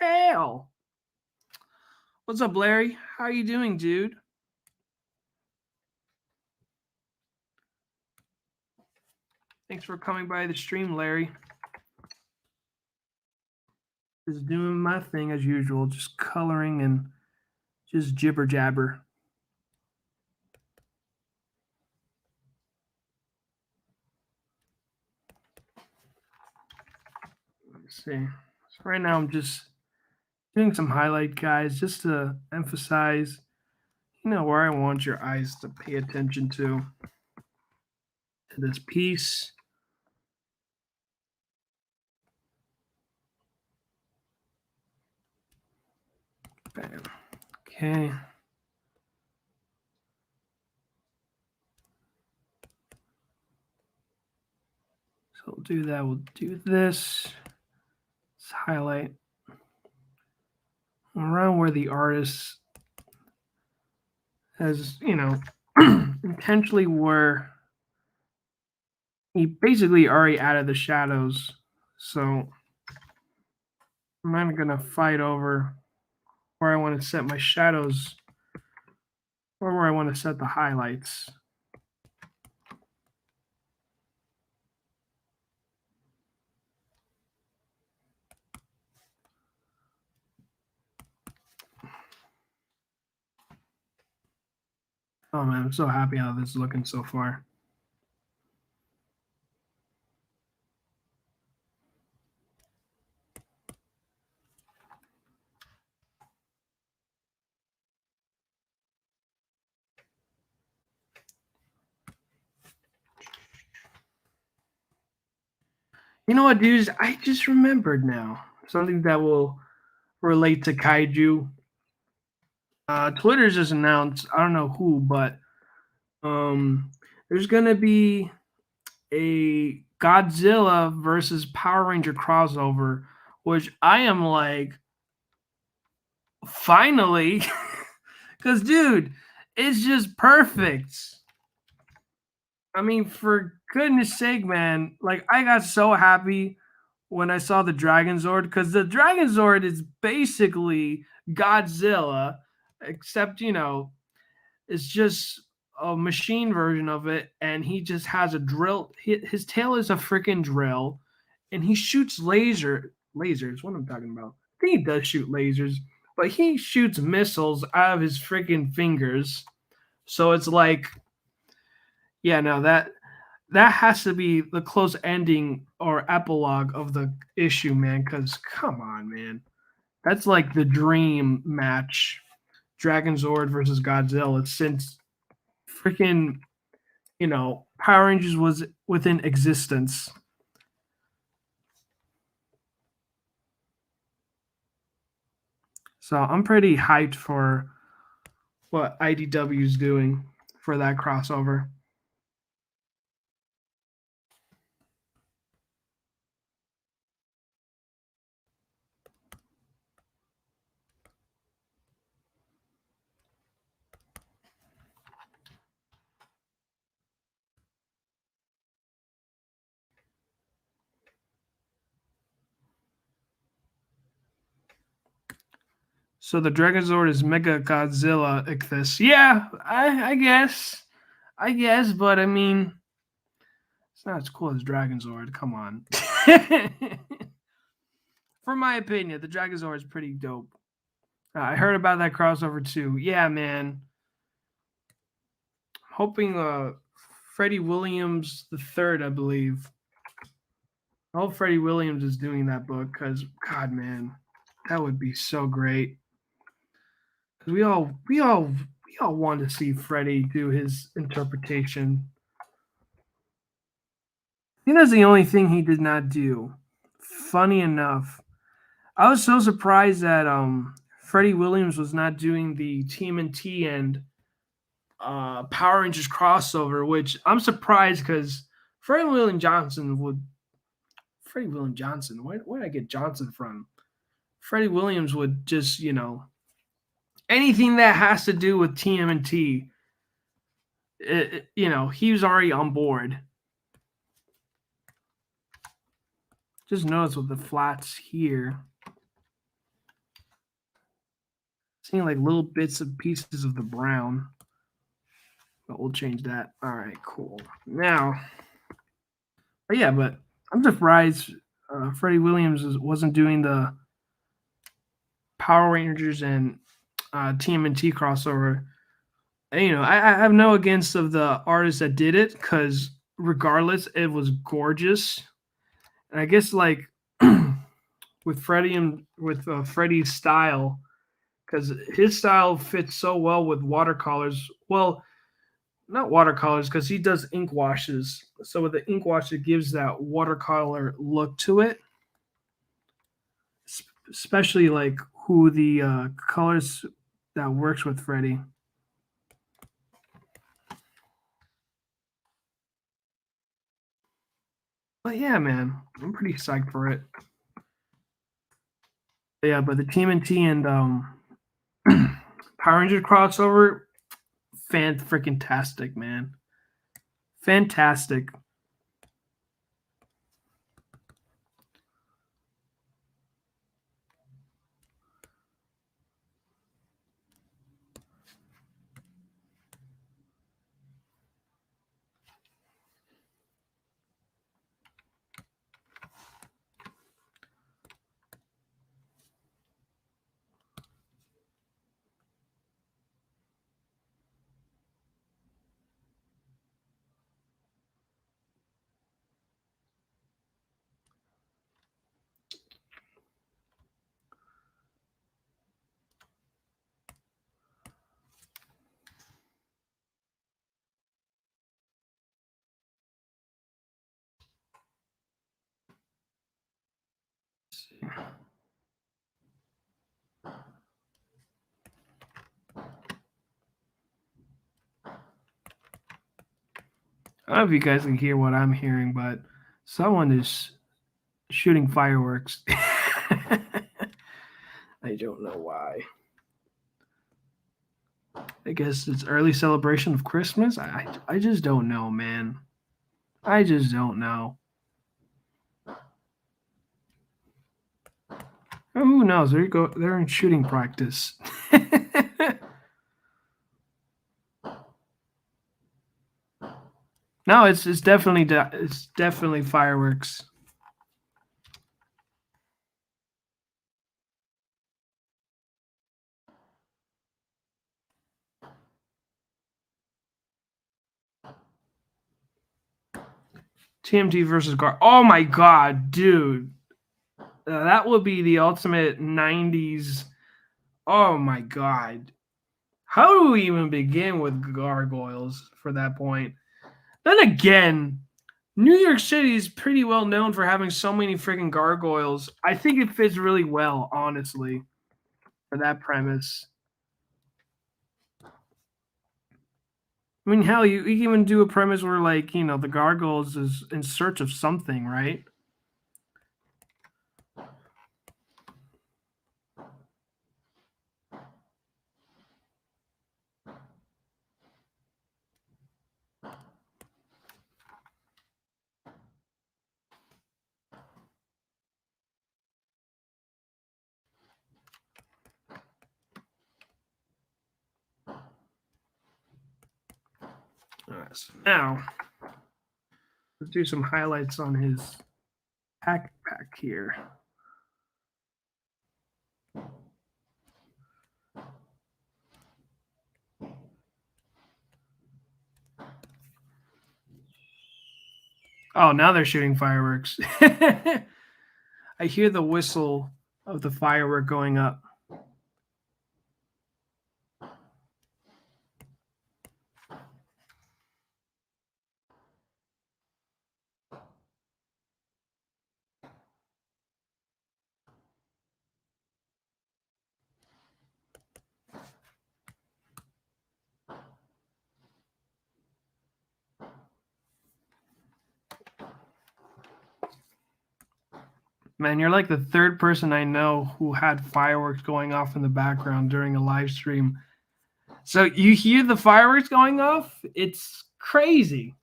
Hell. What's up, Larry? How you doing, dude? Thanks for coming by the stream, Larry. Just doing my thing as usual, just coloring and just jibber jabber. Let's see. So right now I'm just doing some highlight, guys, just to emphasize, where I want your eyes to pay attention to this piece. Bam. Okay. So we'll do that. We'll do this. Let's highlight around where the artist has, intentionally where he basically already added the shadows. So I'm not going to fight over where I want to set my shadows or where I want to set the highlights. Oh man, I'm so happy how this is looking so far. You know what, dudes? I just remembered now something that will relate to kaiju. Twitter just announced, I don't know who, but there's gonna be a Godzilla versus Power Ranger crossover, which I am like, finally, because dude, it's just perfect. I mean, for goodness sake, man, like I got so happy when I saw the Dragon Zord, because the Dragon Zord is basically Godzilla, except it's just a machine version of it, and he just has a drill. His tail is a freaking drill, and he shoots lasers. What am I talking about? I think he does shoot lasers, but he shoots missiles out of his freaking fingers. So it's like, yeah, no, that has to be the close ending or epilogue of the issue, man. Because come on, man, that's like the dream match: Dragon Zord versus Godzilla since freaking Power Rangers was within existence. So I'm pretty hyped for what IDW is doing for that crossover. So the Dragon Zord is Mega Godzilla Ichthys. Yeah, I guess. I guess, but I mean, it's not as cool as Dragon Zord. Come on. For my opinion, the Dragon Zord is pretty dope. I heard about that crossover too. Yeah, man. Hoping Freddie Williams the third, I believe. I hope Freddie Williams is doing that book because, God, man, that would be so great. Because we all want to see Freddie do his interpretation. I think that's the only thing he did not do. Funny enough, I was so surprised that Freddie Williams was not doing the TMNT and Power Rangers crossover, which I'm surprised because Freddie William Johnson would. Freddie William Johnson. Where did I get Johnson from? Freddie Williams would just, anything that has to do with TMNT, he was already on board. Just notice with the flats here, seeing like little bits of pieces of the brown. But we'll change that. All right, cool. Now, but I'm surprised Freddie Williams wasn't doing the Power Rangers and TMNT crossover. And, I have no against of the artists that did it because regardless, it was gorgeous. And I guess like with Freddie and with Freddie's style, because his style fits so well with watercolors. Well, not watercolors because he does ink washes. So with the ink wash, it gives that watercolor look to it. Especially like who the colors that works with Freddie. But yeah, man, I'm pretty psyched for it. But yeah, but the TMNT and Power Rangers crossover, fan freaking tastic, man. Fantastic. I don't know if you guys can hear what I'm hearing, but someone is shooting fireworks. I don't know why. I guess it's early celebration of Christmas. I just don't know, man. I just don't know. Oh, who knows? There you go. They're in shooting practice. No, it's definitely fireworks. TMT versus Gar. Oh my god, dude, that would be the ultimate '90s. Oh my god, how do we even begin with gargoyles for that point? Then again, New York City is pretty well known for having so many freaking gargoyles. I think it fits really well, honestly, for that premise. I mean, hell, you can even do a premise where, like, the gargoyles is in search of something, right? So now, let's do some highlights on his pack here. Oh, now they're shooting fireworks. I hear the whistle of the firework going up. Man, you're like the third person I know who had fireworks going off in the background during a live stream. So you hear the fireworks going off? It's crazy.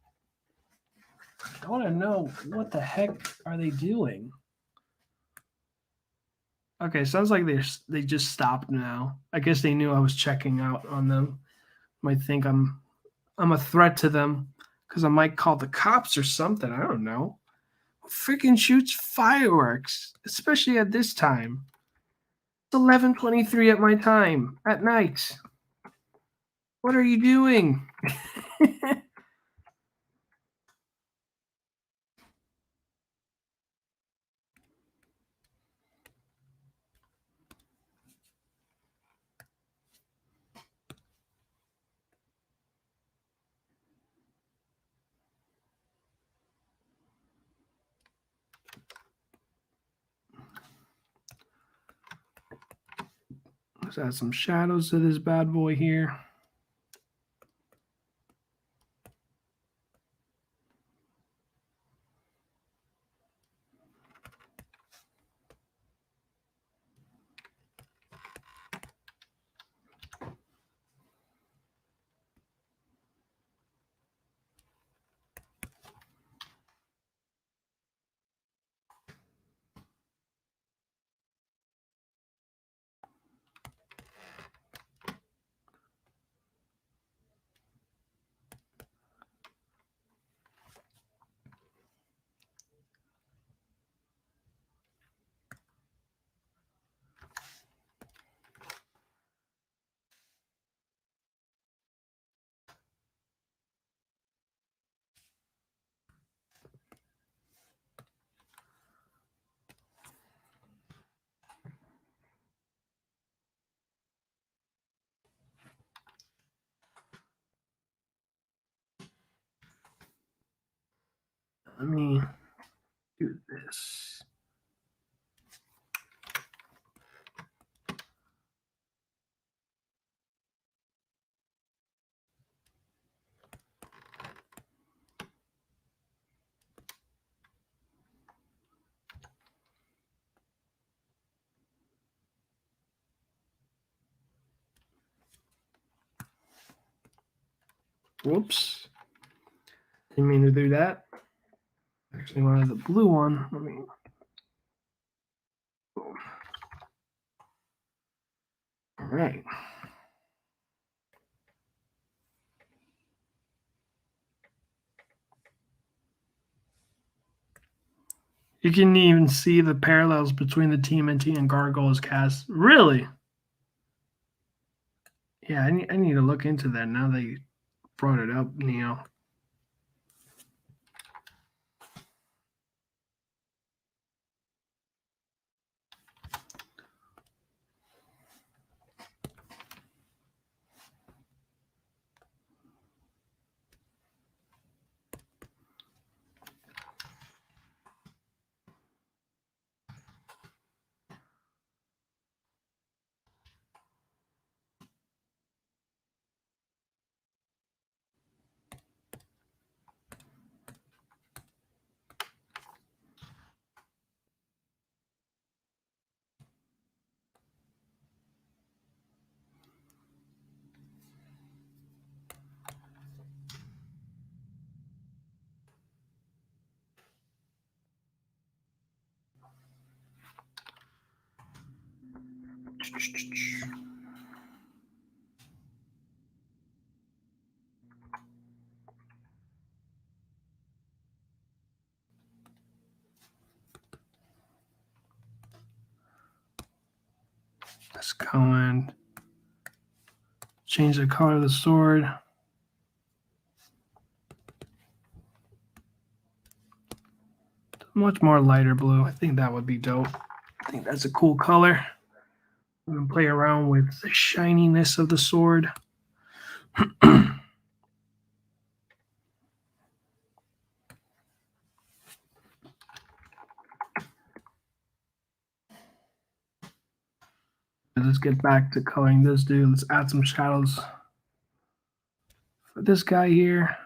I want to know what the heck are they doing? Okay, sounds like they just stopped now. I guess they knew I was checking out on them. Might think I'm a threat to them because I might call the cops or something. I don't know. Who freaking shoots fireworks, especially at this time? It's 11:23 at my time at night. What are you doing? Let's add some shadows to this bad boy here. Let me do this. Whoops. Didn't mean to do that. Actually wanted the blue one. Let me. All right. You can even see the parallels between the TMNT and Gargoyles cast. Really? Yeah, I need to look into that now that you brought it up, Neo. Let's go and change the color of the sword. much more lighter blue. I think that would be dope. I think that's a cool color. I'm going to play around with the shininess of the sword. Let's get back to coloring this dude. Let's add some shadows for this guy here.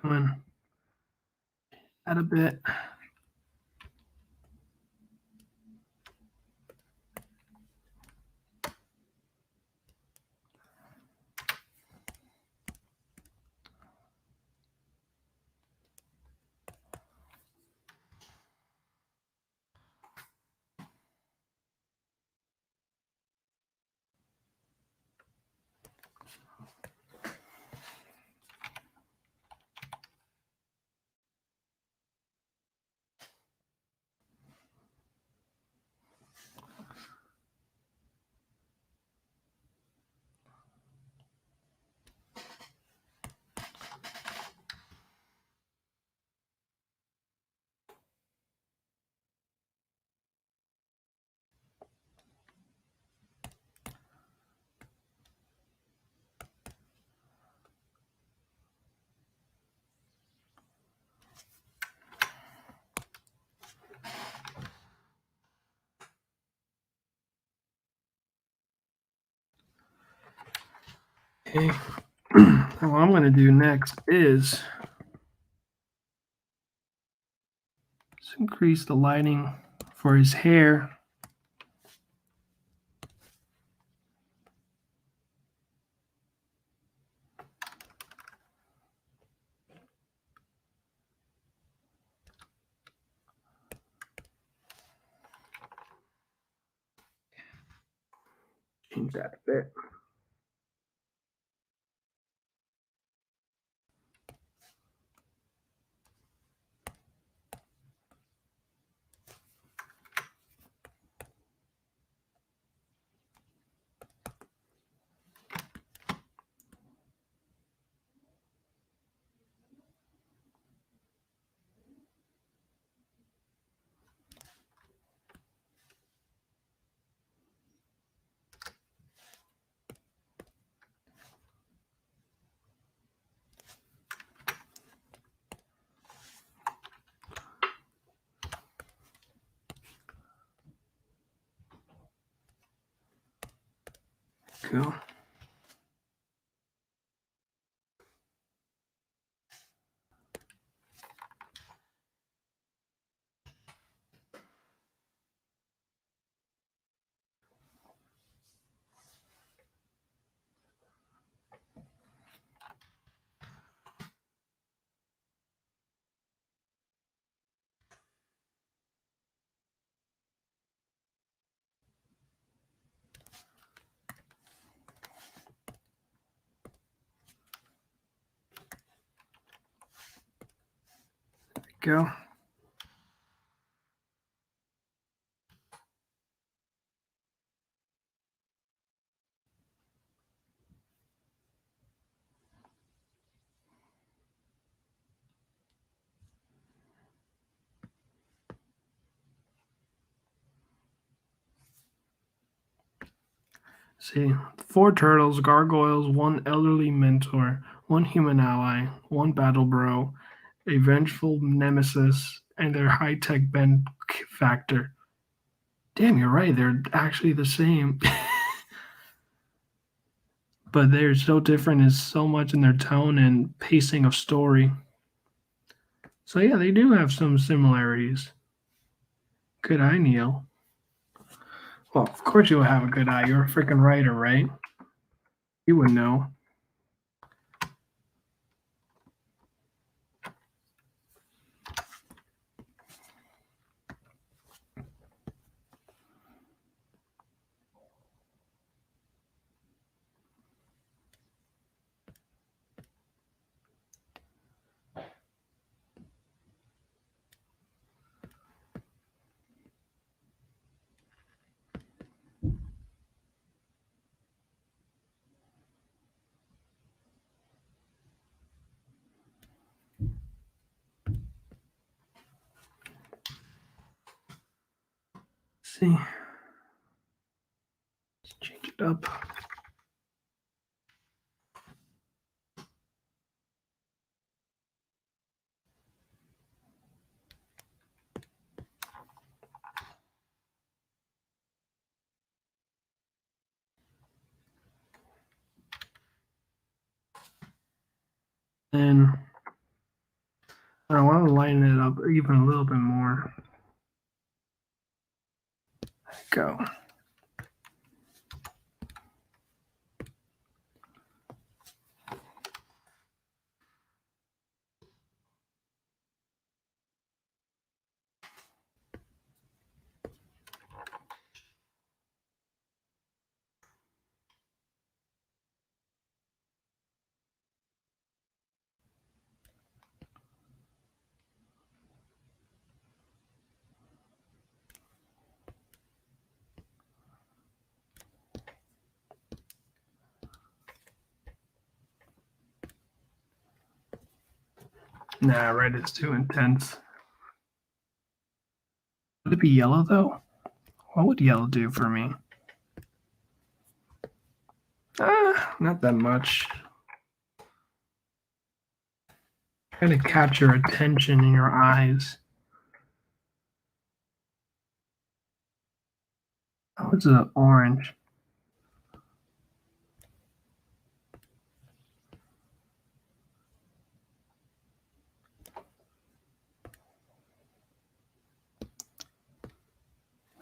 Come on. Add a bit. Okay. What I'm going to do next is just increase the lighting for his hair. Change that a bit. Cool. Go. See, four turtles, gargoyles, one elderly mentor, one human ally, one battle bro, a vengeful nemesis, and their high-tech benefactor. Damn, you're right. They're actually the same. But they're so different in so much in their tone and pacing of story. So yeah, they do have some similarities. Good eye, Neil. Well, of course you will have a good eye. You're a freaking writer, right? You would know. See, let's change it up. And I want to lighten it up even a little bit more. Go. Nah, red is too intense. Would it be yellow though? What would yellow do for me? Not that much. Try to capture attention in your eyes. Oh, it's an orange.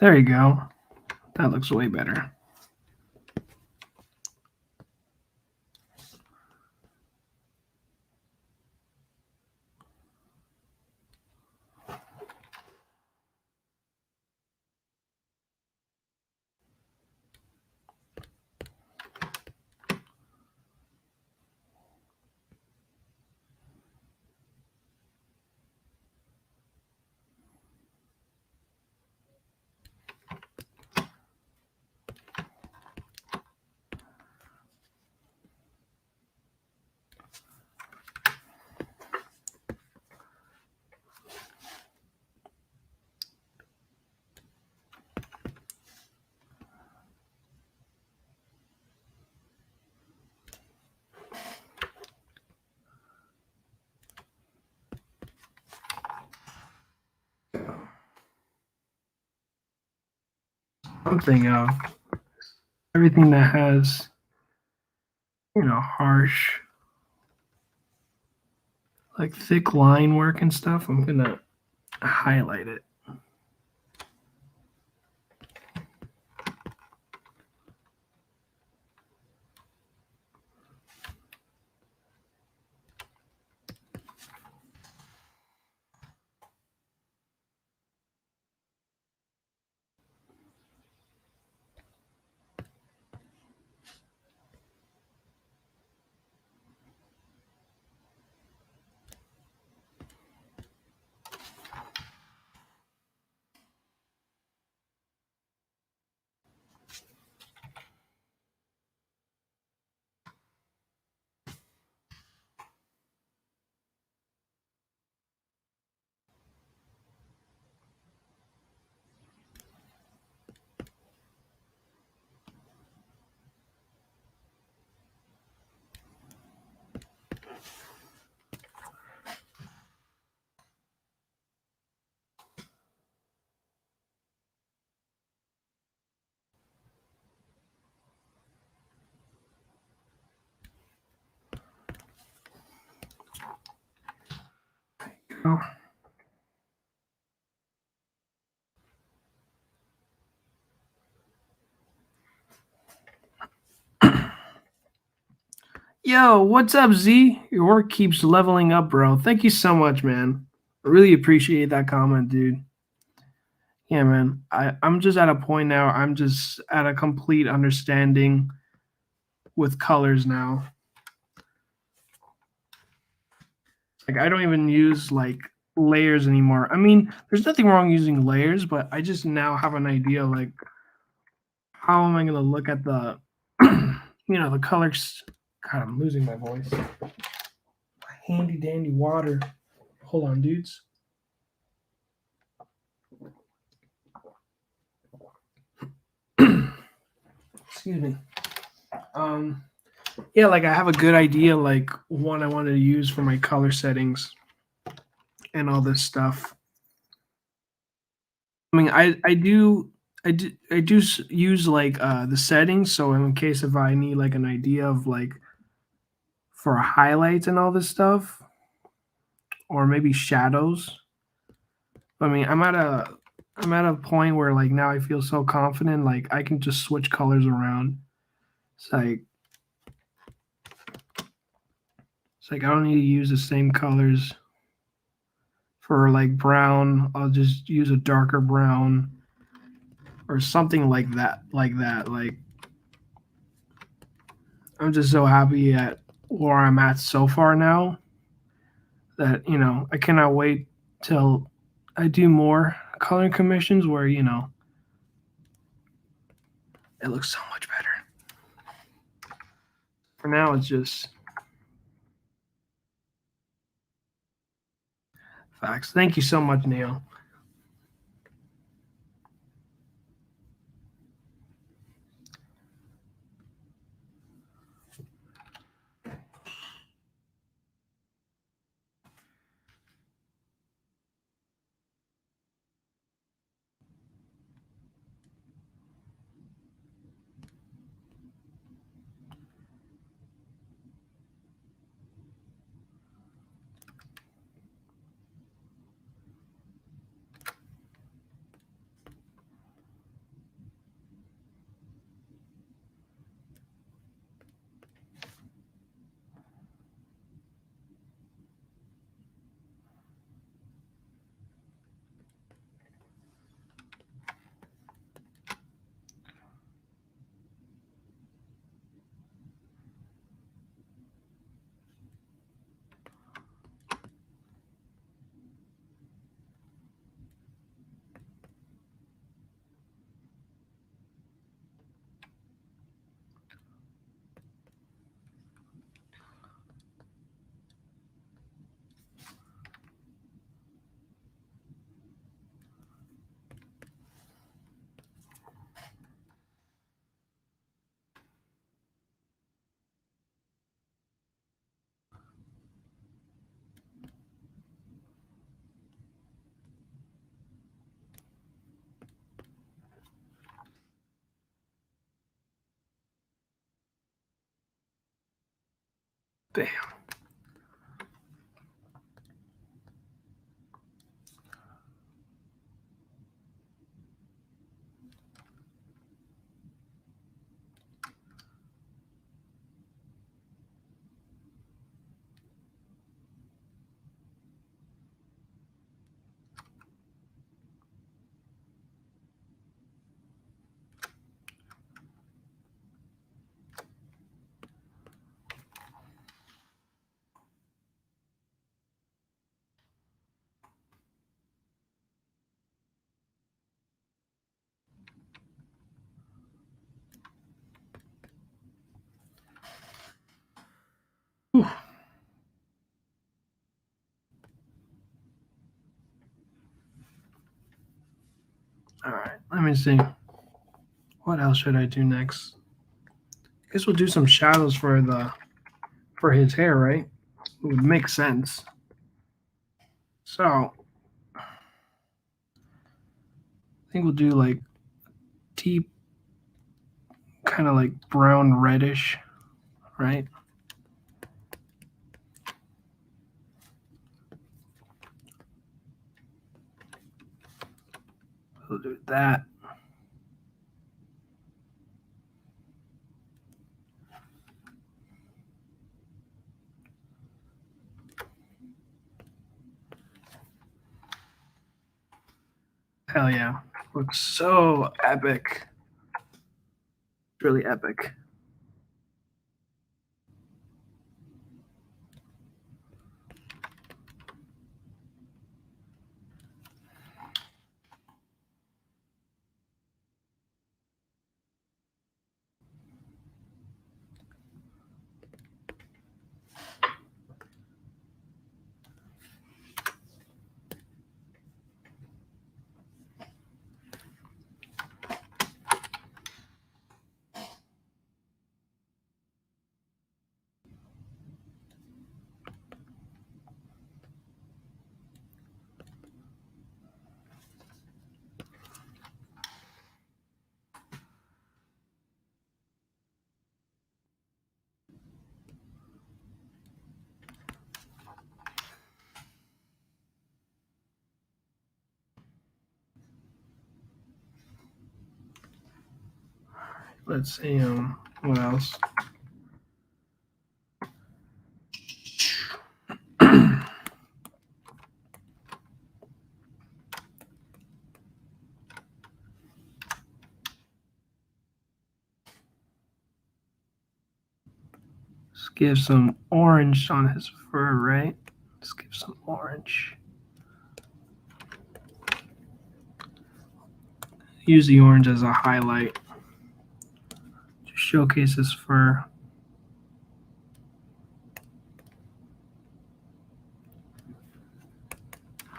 There you go. That looks way better. Something of everything that has, harsh, like thick line work and stuff. I'm gonna highlight it. Yo, what's up, Z? Your work keeps leveling up, bro. Thank you so much, man. I really appreciate that comment, dude. Yeah, man. I'm just at a point now. I'm just at a complete understanding with colors now. Like I don't even use like layers anymore. I mean, there's nothing wrong using layers, but I just now have an idea like how am I gonna look at the the colors. God, I'm losing my voice. Handy dandy water. Hold on, dudes. Excuse me. Um, yeah, like I have a good idea, like what I wanted to use for my color settings and all this stuff. I mean, I do use like the settings, so in case if I need like an idea of like for highlights and all this stuff, or maybe shadows. I mean, I'm at a point where like now I feel so confident, like I can just switch colors around. It's like It's like I don't need to use the same colors for like brown. I'll just use a darker brown or something like that. Like I'm just so happy at where I'm at so far now that I cannot wait till I do more coloring commissions where it looks so much better. For now, it's just facts. Thank you so much, Neil. Damn. Whew. All right, let me see. What else should I do next? I guess we'll do some shadows for his hair, right? It would make sense. So I think we'll do like deep, kind of like brown reddish, right? We'll do that. Hell yeah. Looks so epic. Really epic. Let's see, what else? Let's give some orange on his fur, right? Let's give some orange. Use the orange as a highlight. Just showcase his fur.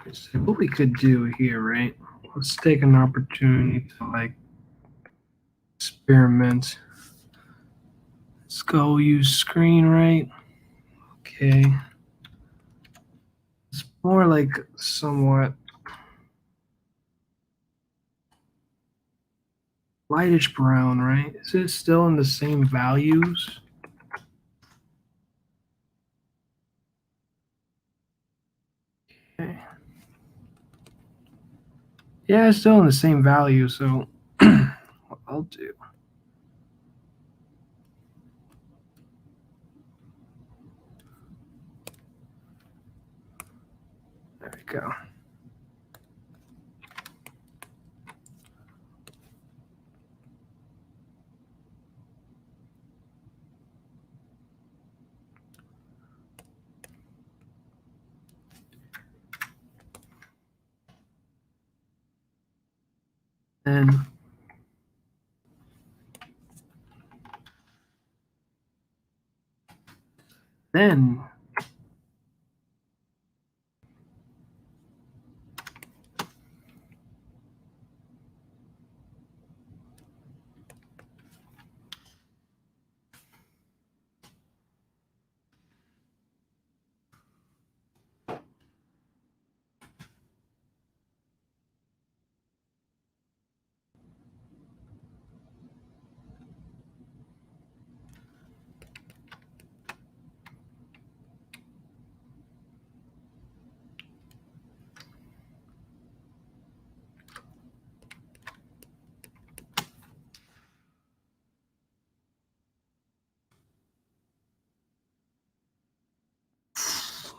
Let's see what we could do here, right? Let's take an opportunity to like experiment. Let's go use screen, right? Okay. It's more like somewhat lightish brown, right? Is it still in the same values? Okay. Yeah, it's still in the same value, so what I'll do. There we go. And then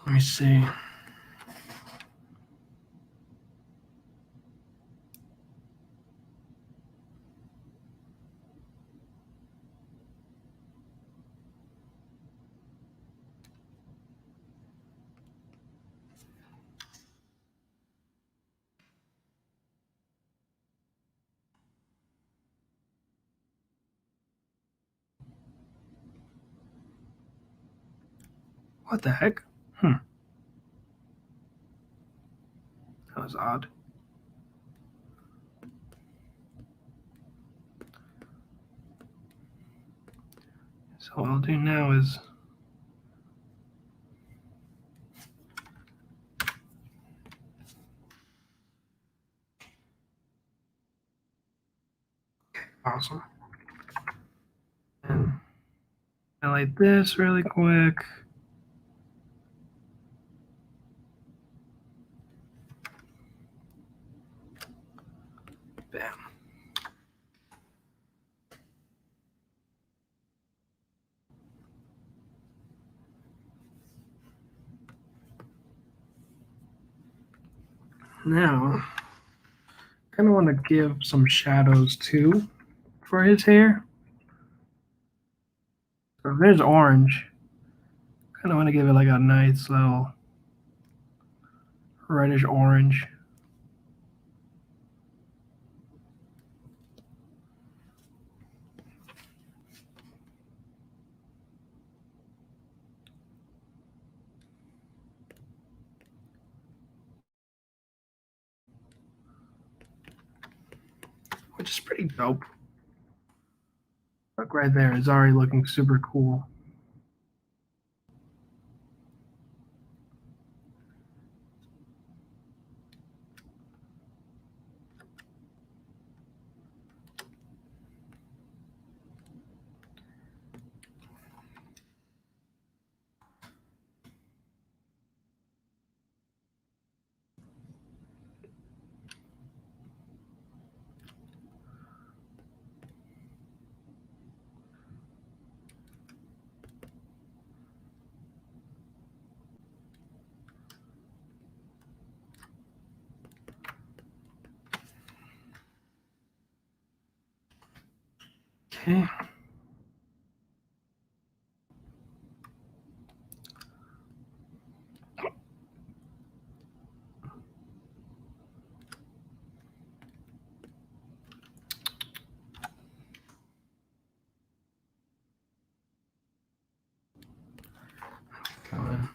let me see. What the heck? That was odd. So what I'll do now is awesome. And highlight this really quick. Bam. Now, Kind of want to give some shadows too for his hair. So there's orange. Kind of want to give it like a nice little reddish orange. Which is pretty dope. Look right there, it's already looking super cool. Okay. Going.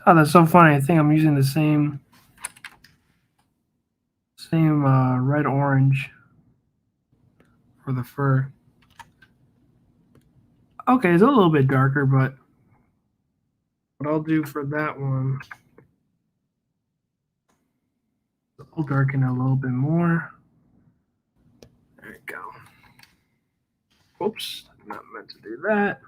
Oh, that's so funny. I think I'm using the same red orange for the fur. Okay, it's a little bit darker, but what I'll do for that one, I'll darken it a little bit more. There we go. Oops, not meant to do that.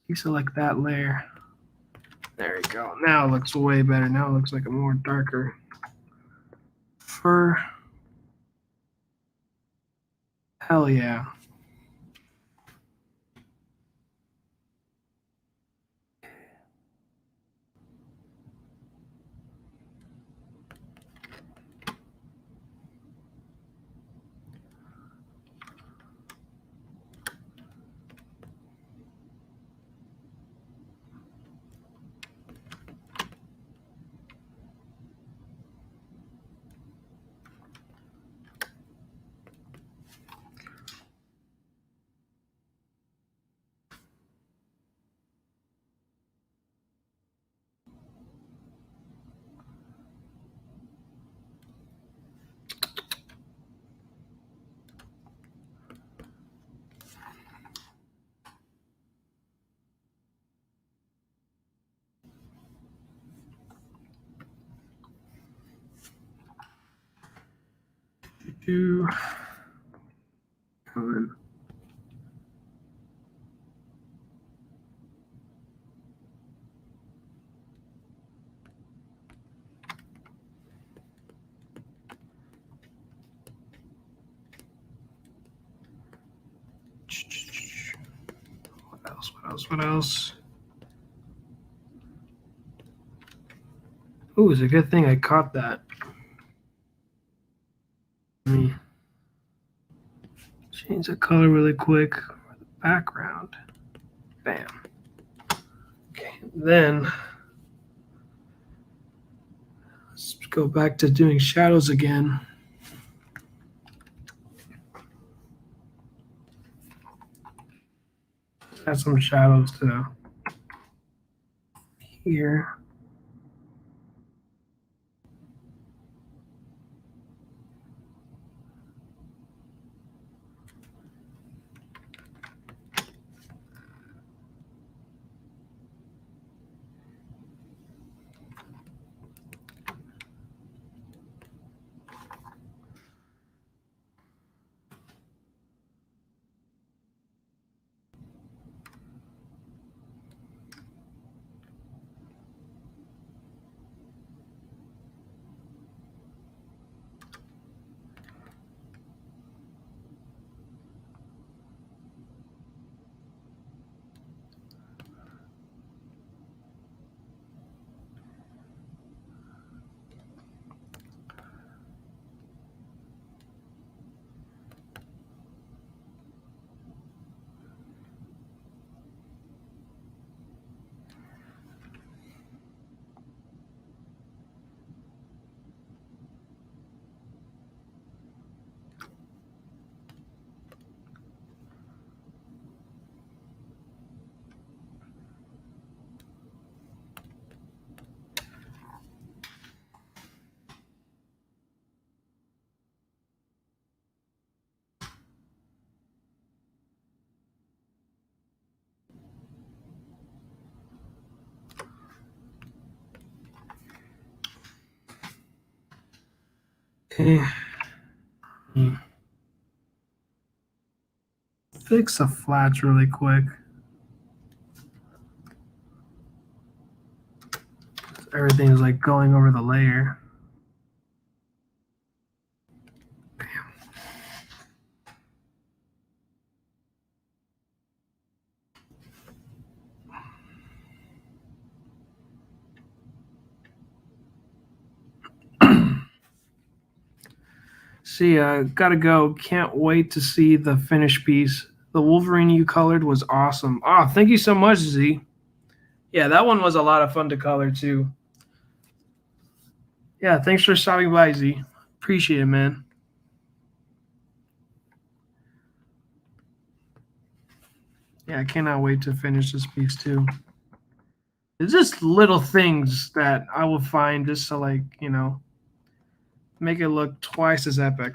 Deselect that layer. There we go. Now it looks way better. Now it looks like a more darker fur. Hell yeah. Do what else? Oh, it's a good thing I caught that. Let me change the color really quick for the background. Bam. Okay, then let's go back to doing shadows again. Add some shadows to here. Okay. Fix the flats really quick. Everything is like going over the layer. See, gotta go. Can't wait to see the finished piece. The Wolverine you colored was awesome. Oh, thank you so much, Z. Yeah, that one was a lot of fun to color too. Yeah, thanks for stopping by, Z. Appreciate it, man. Yeah, I cannot wait to finish this piece too. It's just little things that I will find just to like, make it look twice as epic.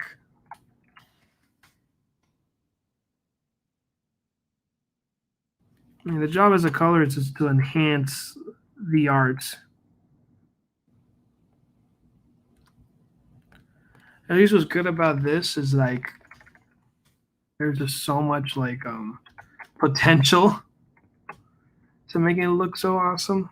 I mean, the job as a colorist is to enhance the art. At least what's good about this is like there's just so much like potential to making it look so awesome.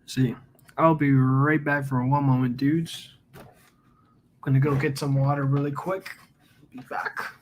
See, I'll be right back for one moment, dudes. I'm gonna go get some water really quick. Be back.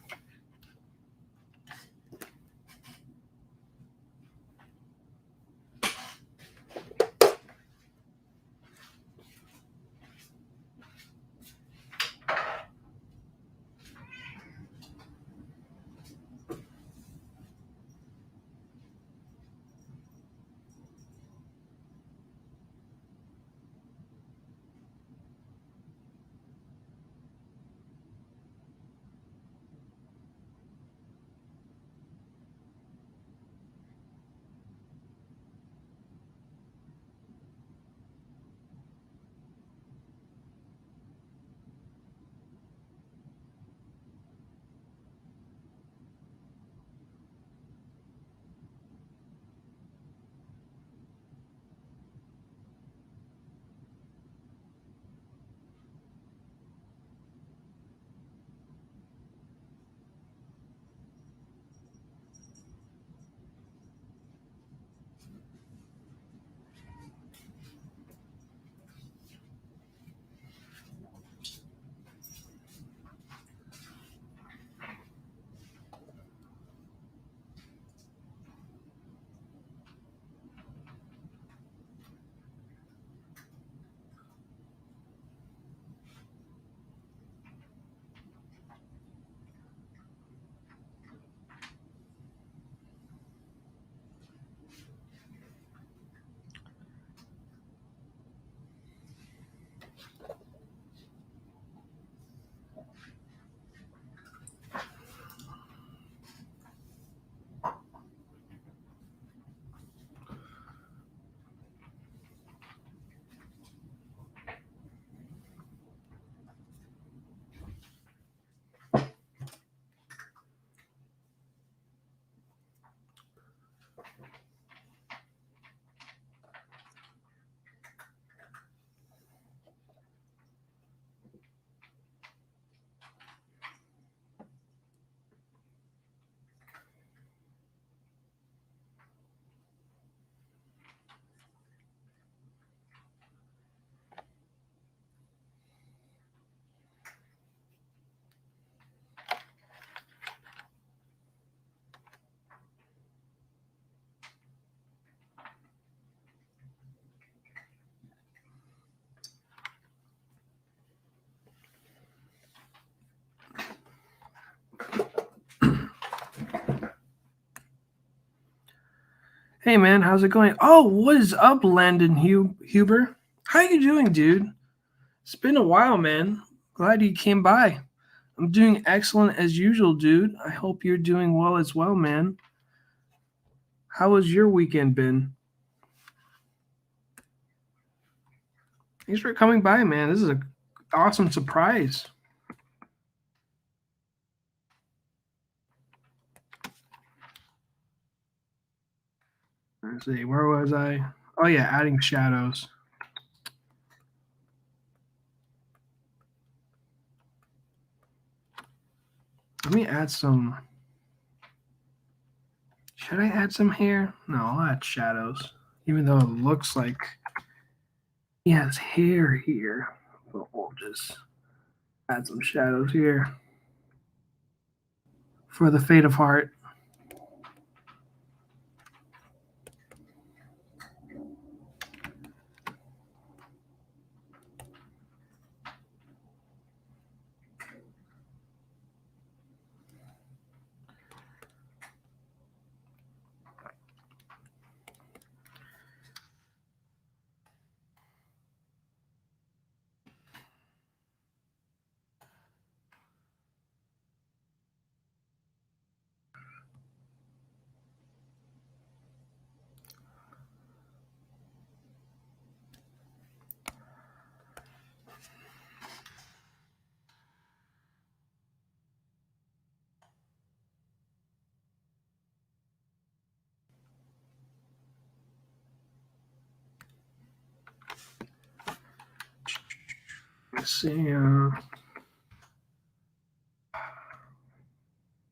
Hey man, how's it going? Oh, what is up, Landon Huber? How you doing, dude? It's been a while, man. Glad you came by. I'm doing excellent as usual, dude. I hope you're doing well as well, man. How has your weekend been? Thanks for coming by, man. This is a awesome surprise. Let's see, where was I? Oh yeah, adding shadows. Let me add some. Should I add some hair? No, I'll add shadows. Even though it looks like he has hair here. But we'll just add some shadows here for the fate of heart. Let's see.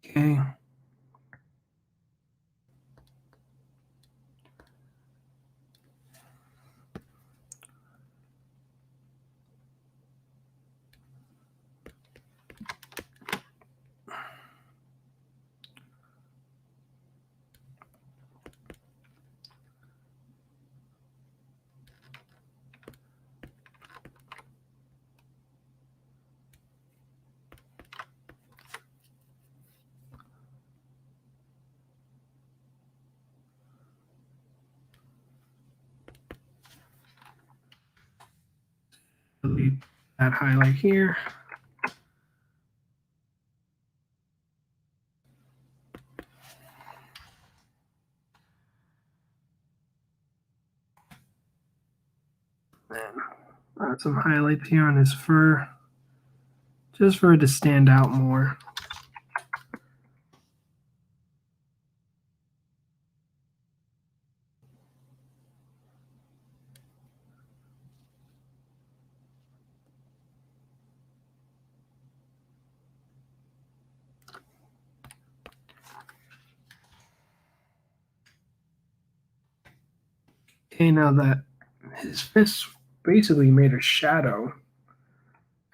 Okay. Delete that highlight here. Then add some highlights here on his fur, just for it to stand out more. Okay, now that his fist basically made a shadow,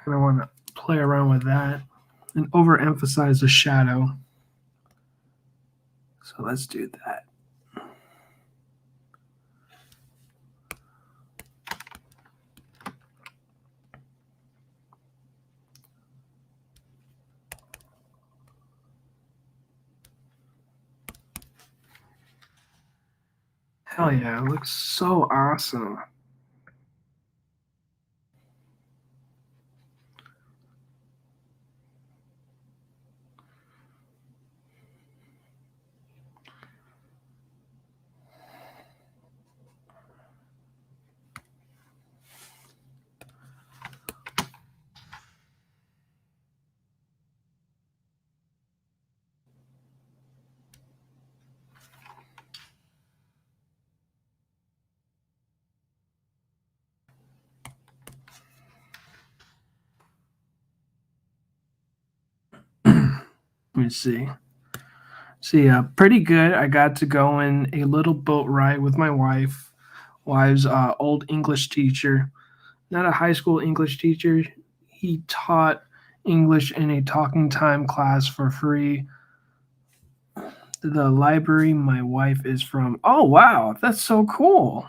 and I want to play around with that and overemphasize the shadow. So let's do that. Hell yeah, it looks so awesome. Let me see. See, pretty good. I got to go on a little boat ride with my wife's old English teacher. Not a high school English teacher. He taught English in a talking time class for free. The library my wife is from. Oh, wow. That's so cool.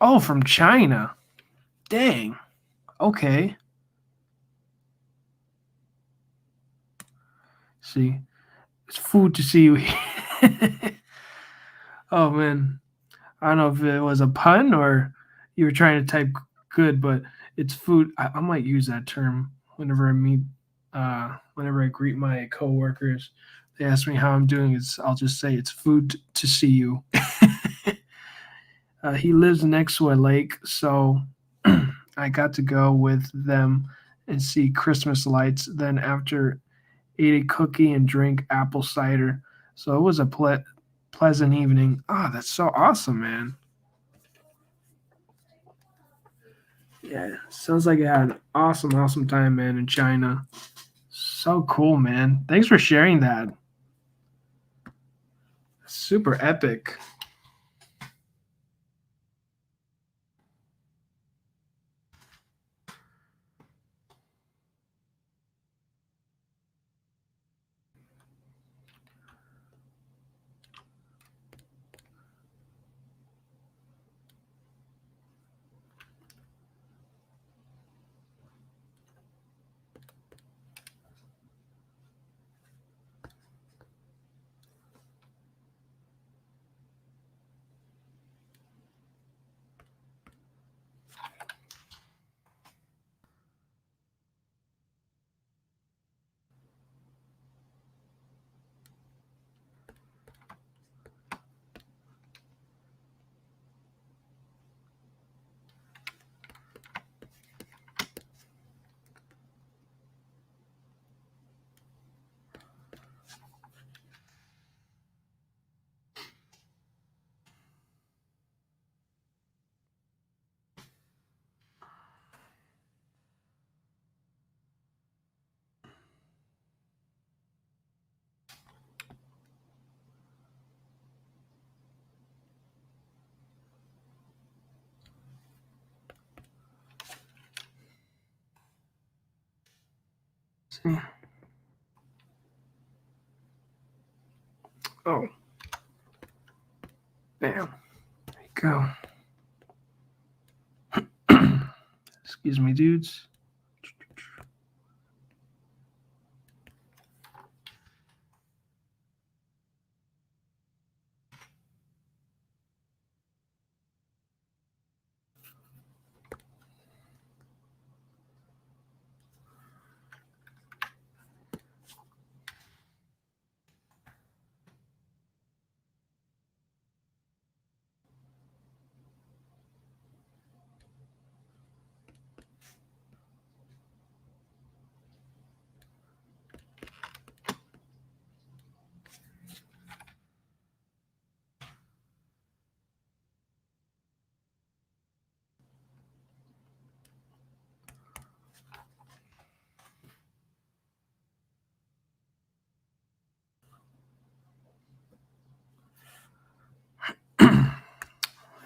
Oh, from China. Dang. Okay. See, It's food to see you. Oh man, I don't know if it was a pun or you were trying to type good, but it's food. I might use that term whenever I meet, whenever I greet my coworkers. They ask me how I'm doing. I'll just say it's food to see you. He lives next to a lake, so I got to go with them and see Christmas lights. Then after ate a cookie and drink apple cider. So it was a pleasant evening. Ah, that's so awesome, man. Yeah, sounds like you had an awesome, awesome time, man, in China. So cool, man. Thanks for sharing that. Super epic. See? Oh, bam. There you go. Excuse me, dudes.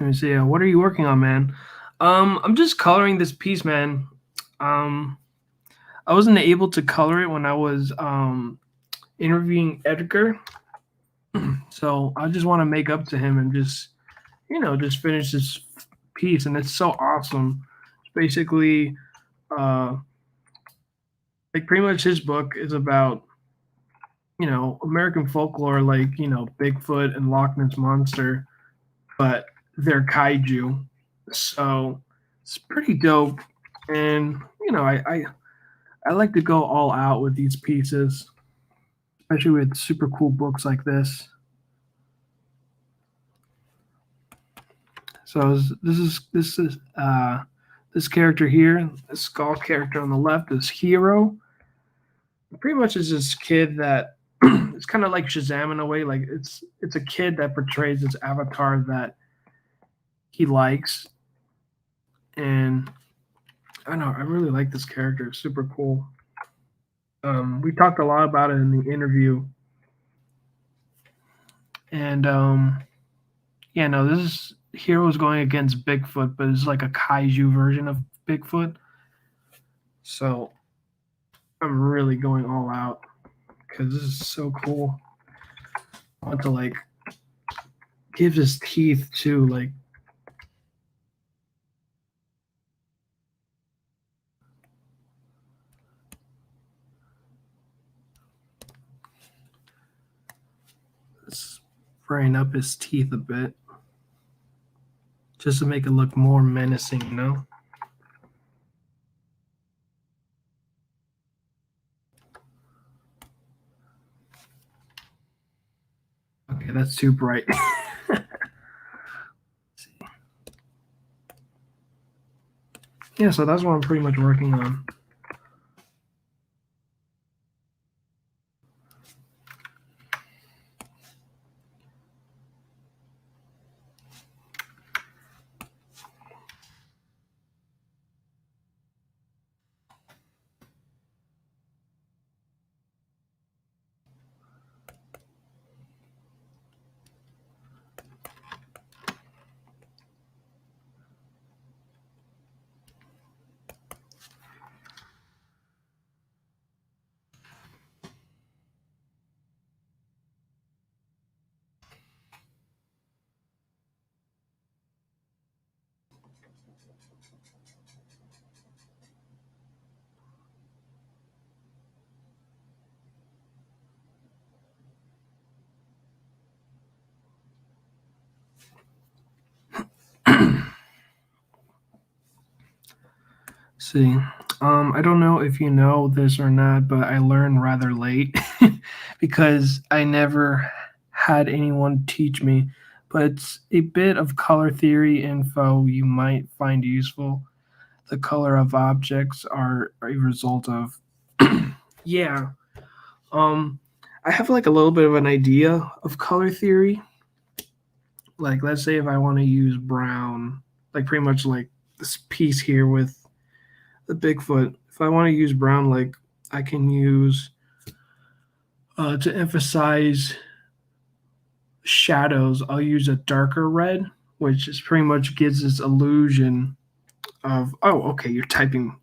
Let me see. What are you working on, man? I'm just coloring this piece, man. Um, I wasn't able to color it when I was interviewing Edgar, so I just want to make up to him and just just finish this piece, and it's so awesome. It's basically uh, like pretty much his book is about American folklore, like Bigfoot and Loch Ness monster, but they're kaiju. So it's pretty dope, and I like to go all out with these pieces, especially with super cool books like this. So this character here, the skull character on the left is Hero. Pretty much is this kid that it's kind of like Shazam in a way. Like it's a kid that portrays this avatar that he likes, and I don't know. I really like this character. It's super cool. We talked a lot about it in the interview, and yeah, no, this is Hero's going against Bigfoot, but it's like a kaiju version of Bigfoot. So I'm really going all out because this is so cool. I want to like give his teeth too, like Frying up his teeth a bit, just to make it look more menacing, you know? Okay, that's too bright. Yeah, so that's what I'm pretty much working on. See, I don't know if you know this or not, but I learned rather late because I never had anyone teach me. But it's a bit of color theory info you might find useful. The color of objects are a result of. Yeah. Um, I have like a little bit of an idea of color theory. Like, let's say if I want to use brown, like pretty much like this piece here with the Bigfoot. If I want to use brown, like I can use to emphasize shadows, I'll use a darker red, which is pretty much gives this illusion of, oh, okay, you're typing,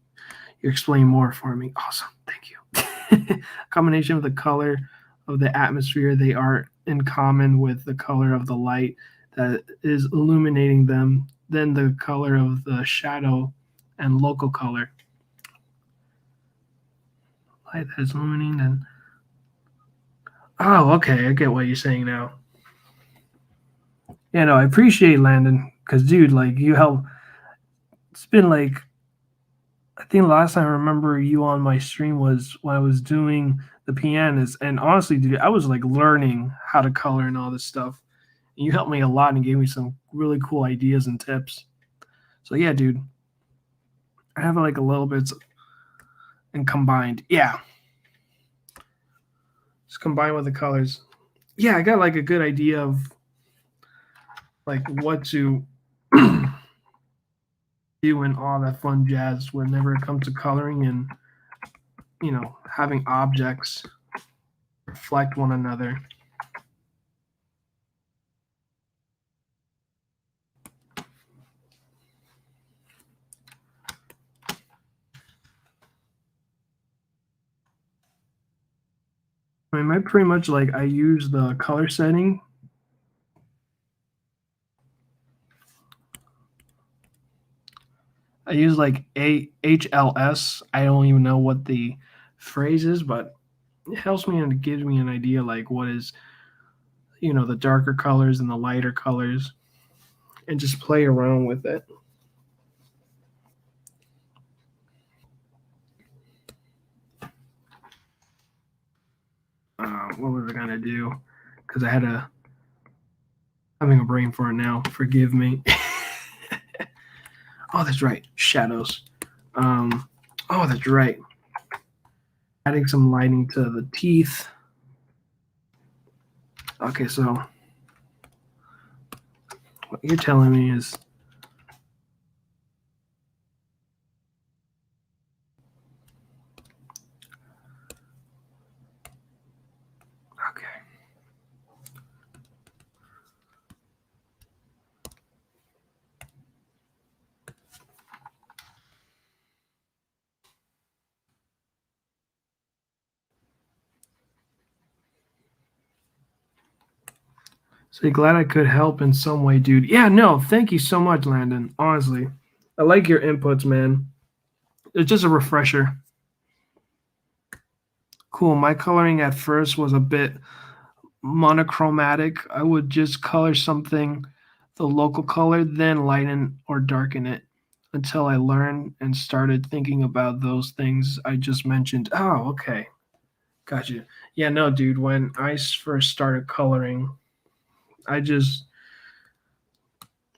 you're explaining more for me. Awesome, thank you. Combination of the color of the atmosphere, they are in common with the color of the light that is illuminating them, then the color of the shadow and local color. Light that is illuminating and oh, okay, I get what you're saying now. Yeah, no, I appreciate Landon because, dude, like you help. It's been like I think last time I remember you on my stream was when I was doing the pianist, and honestly, dude, I was like learning how to color and all this stuff. And you helped me a lot and gave me some really cool ideas and tips. So yeah, dude, I have like a little bit and combined. Yeah, just combined with the colors. Yeah, I got like a good idea of like what to do and all that fun jazz whenever it comes to coloring and having objects reflect one another. I mean, I pretty much like I use the color setting. I use like HLS. I don't even know what the phrase is, but it helps me and it gives me an idea like what is the darker colors and the lighter colors, and just play around with it. What was I gonna do? Because I had having a brain for it now. Forgive me. Oh, that's right. Shadows. Oh, that's right. Adding some lighting to the teeth. Okay, so what you're telling me is okay. So glad I could help in some way, dude. Yeah, no, thank you so much, Landon. Honestly, I like your inputs, man. It's just a refresher. Cool. My coloring at first was a bit monochromatic. I would just color something the local color, then lighten or darken it until I learned and started thinking about those things I just mentioned. Oh, okay. Gotcha. Yeah, no, dude, when I first started coloring, I just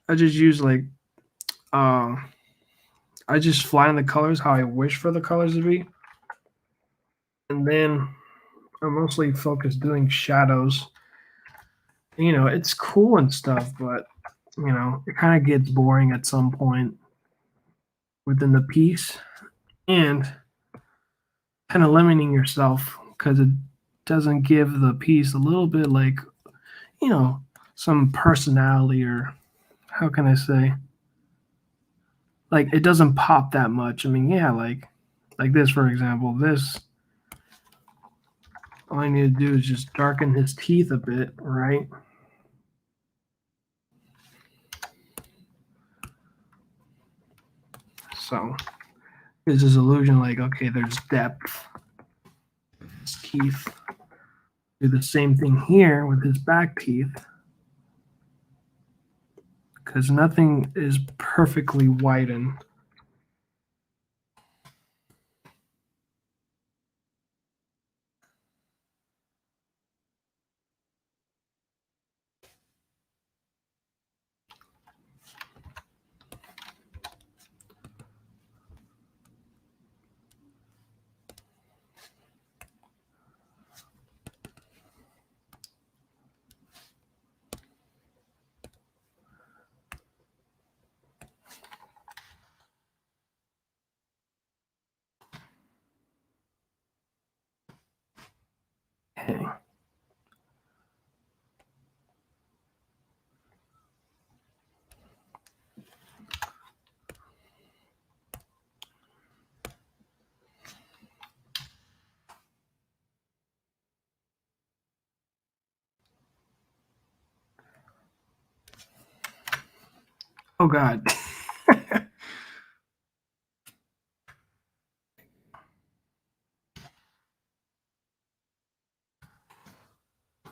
I just use like uh I just fly in the colors how I wish for the colors to be. And then I mostly focus doing shadows. It's cool and stuff, but it kind of gets boring at some point within the piece and kind of limiting yourself because it doesn't give the piece a little bit like, you know, some personality or how can I say? Like it doesn't pop that much. I mean, yeah, like this for example, this all I need to do is just darken his teeth a bit, right? So there's this illusion like, okay, there's depth. His teeth. Do the same thing here with his back teeth because nothing is perfectly whitened. Okay. Oh God.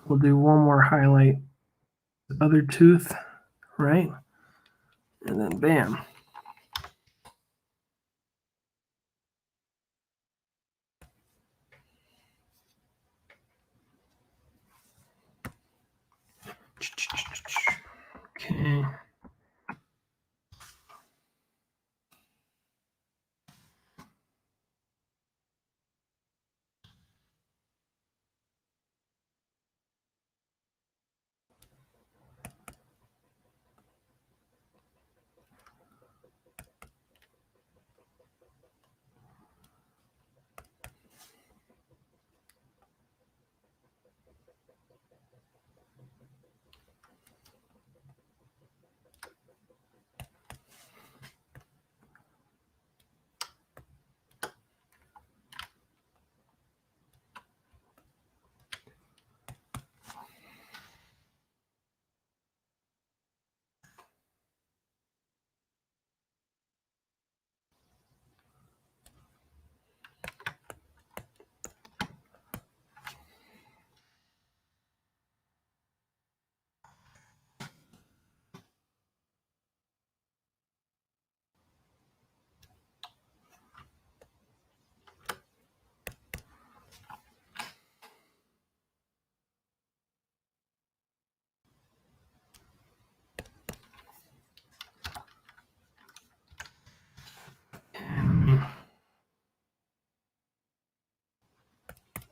We'll do one more highlight. The other tooth, right? And then bam. Okay.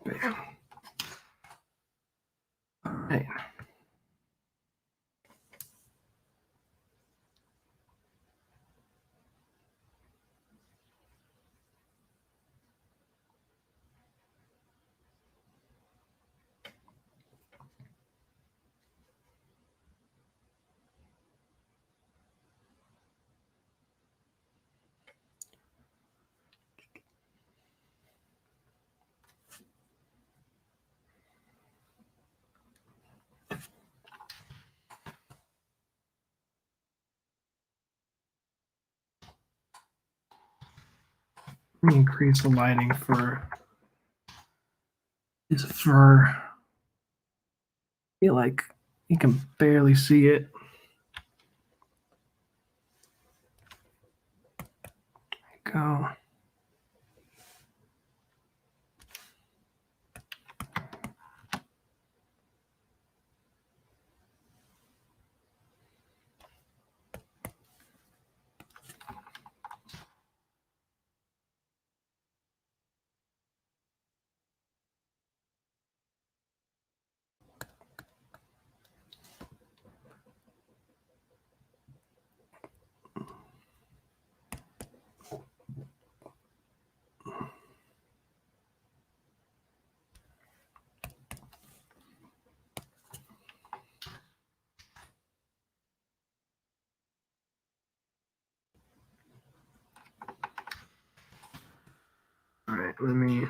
Bam. All right. Let me increase the lighting for his fur. feel like you can barely see it. Go. All right, let me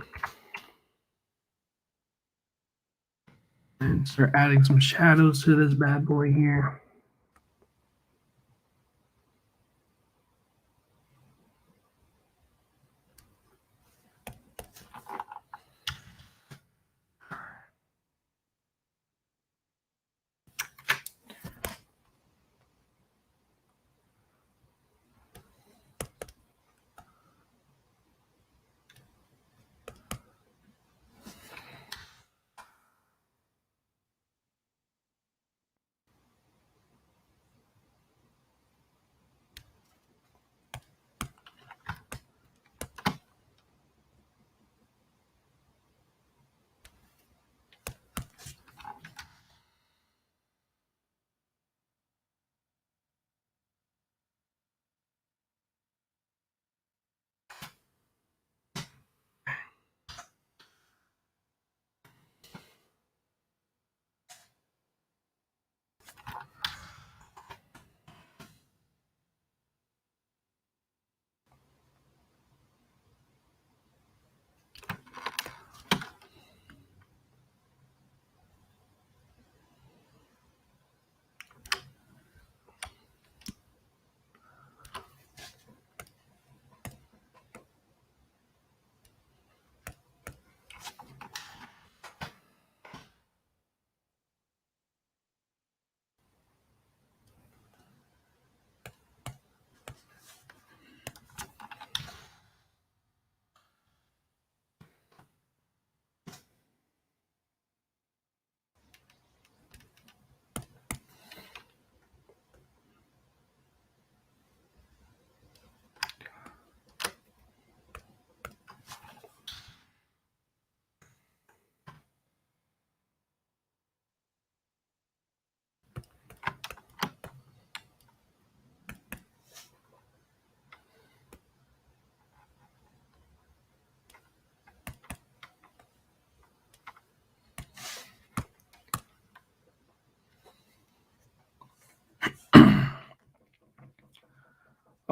start adding some shadows to this bad boy here.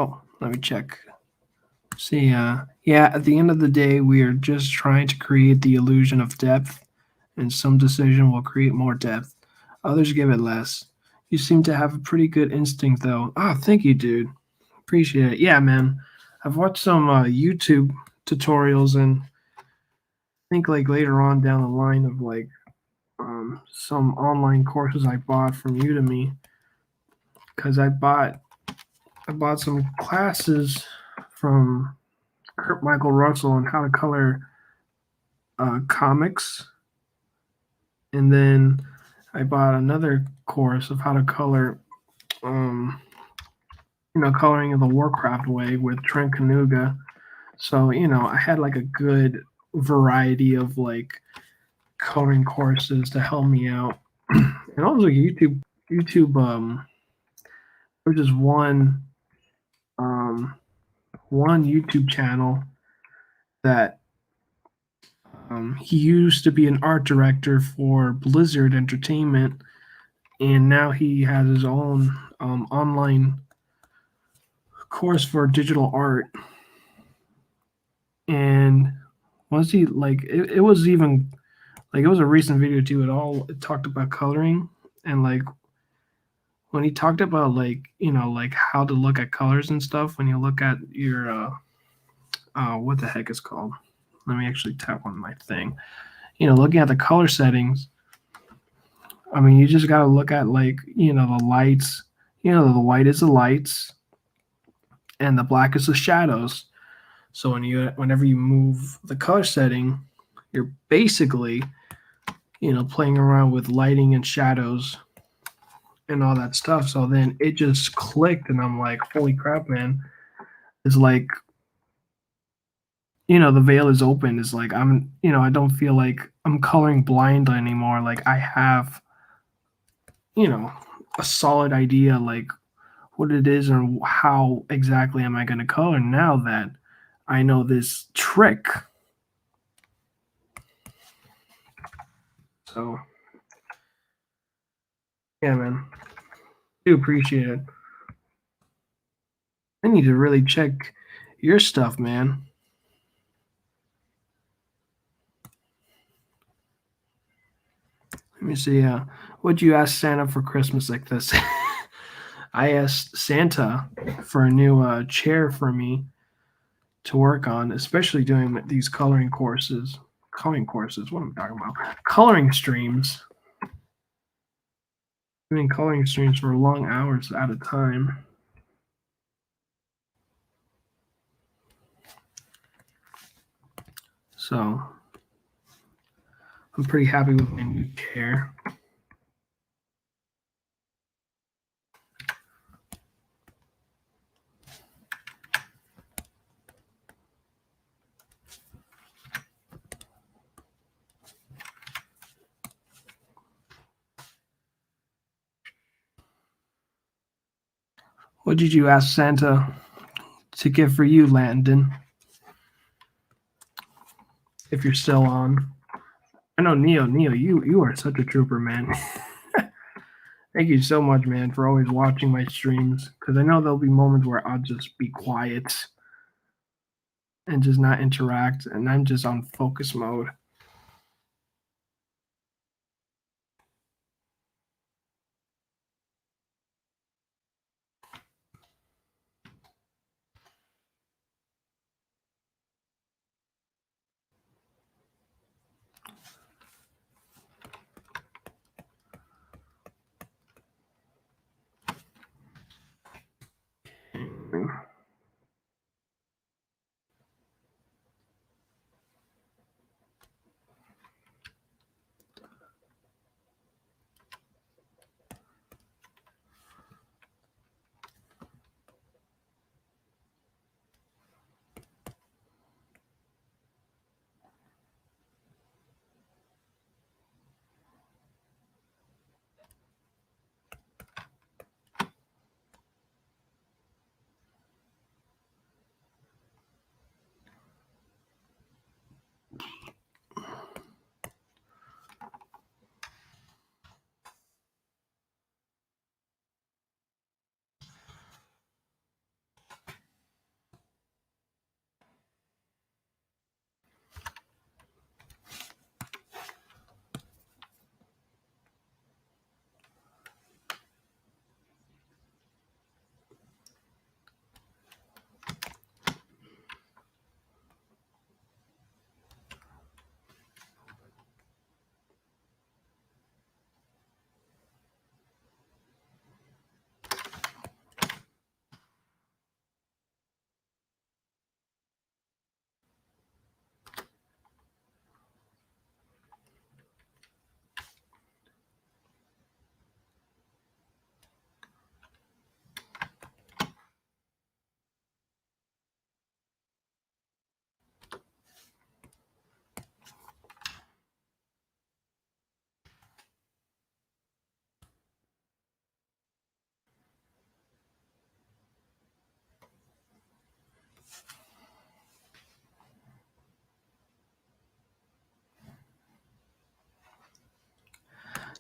Oh, let me check. See, yeah, at the end of the day, we are just trying to create the illusion of depth, and some decision will create more depth. Others give it less. You seem to have a pretty good instinct, though. Oh, thank you, dude. Appreciate it. Yeah, man. I've watched some YouTube tutorials, and I think like later on down the line of like some online courses I bought from Udemy, because I bought some classes from Kurt Michael Russell on how to color comics, and then I bought another course of how to color, um, coloring in the Warcraft way with Trent Kanuga. So I had like a good variety of like coloring courses to help me out, and also YouTube. There's just um, one YouTube channel that he used to be an art director for Blizzard Entertainment, and now he has his own online course for digital art. And once he like it was even like it was a recent video too. It talked about coloring, and like when he talked about like like how to look at colors and stuff when you look at your what the heck is called. Let me actually tap on my thing. Looking at the color settings. I mean, you just got to look at like, the lights, the white is the lights and the black is the shadows. So whenever you move the color setting, you're basically, playing around with lighting and shadows and all that stuff. So then it just clicked and I'm like, holy crap, man. It's like, the veil is open. It's like I don't feel like I'm coloring blind anymore. Like I have, you know, a solid idea like what it is and how exactly am I going to color now that I know this trick. So yeah, man, do appreciate it. I need to really check your stuff, man. Let me see. What'd you ask Santa for Christmas like this? I asked Santa for a new chair for me to work on, especially doing these coloring courses. Coloring courses? What am I talking about? Coloring streams. Doing coloring streams for long hours at a time. So I'm pretty happy with my new chair. What did you ask Santa to give for you, Landon? If you're still on. I know Neo, you are such a trooper, man. Thank you so much, man, for always watching my streams. Because I know there'll be moments where I'll just be quiet and just not interact, and I'm just on focus mode.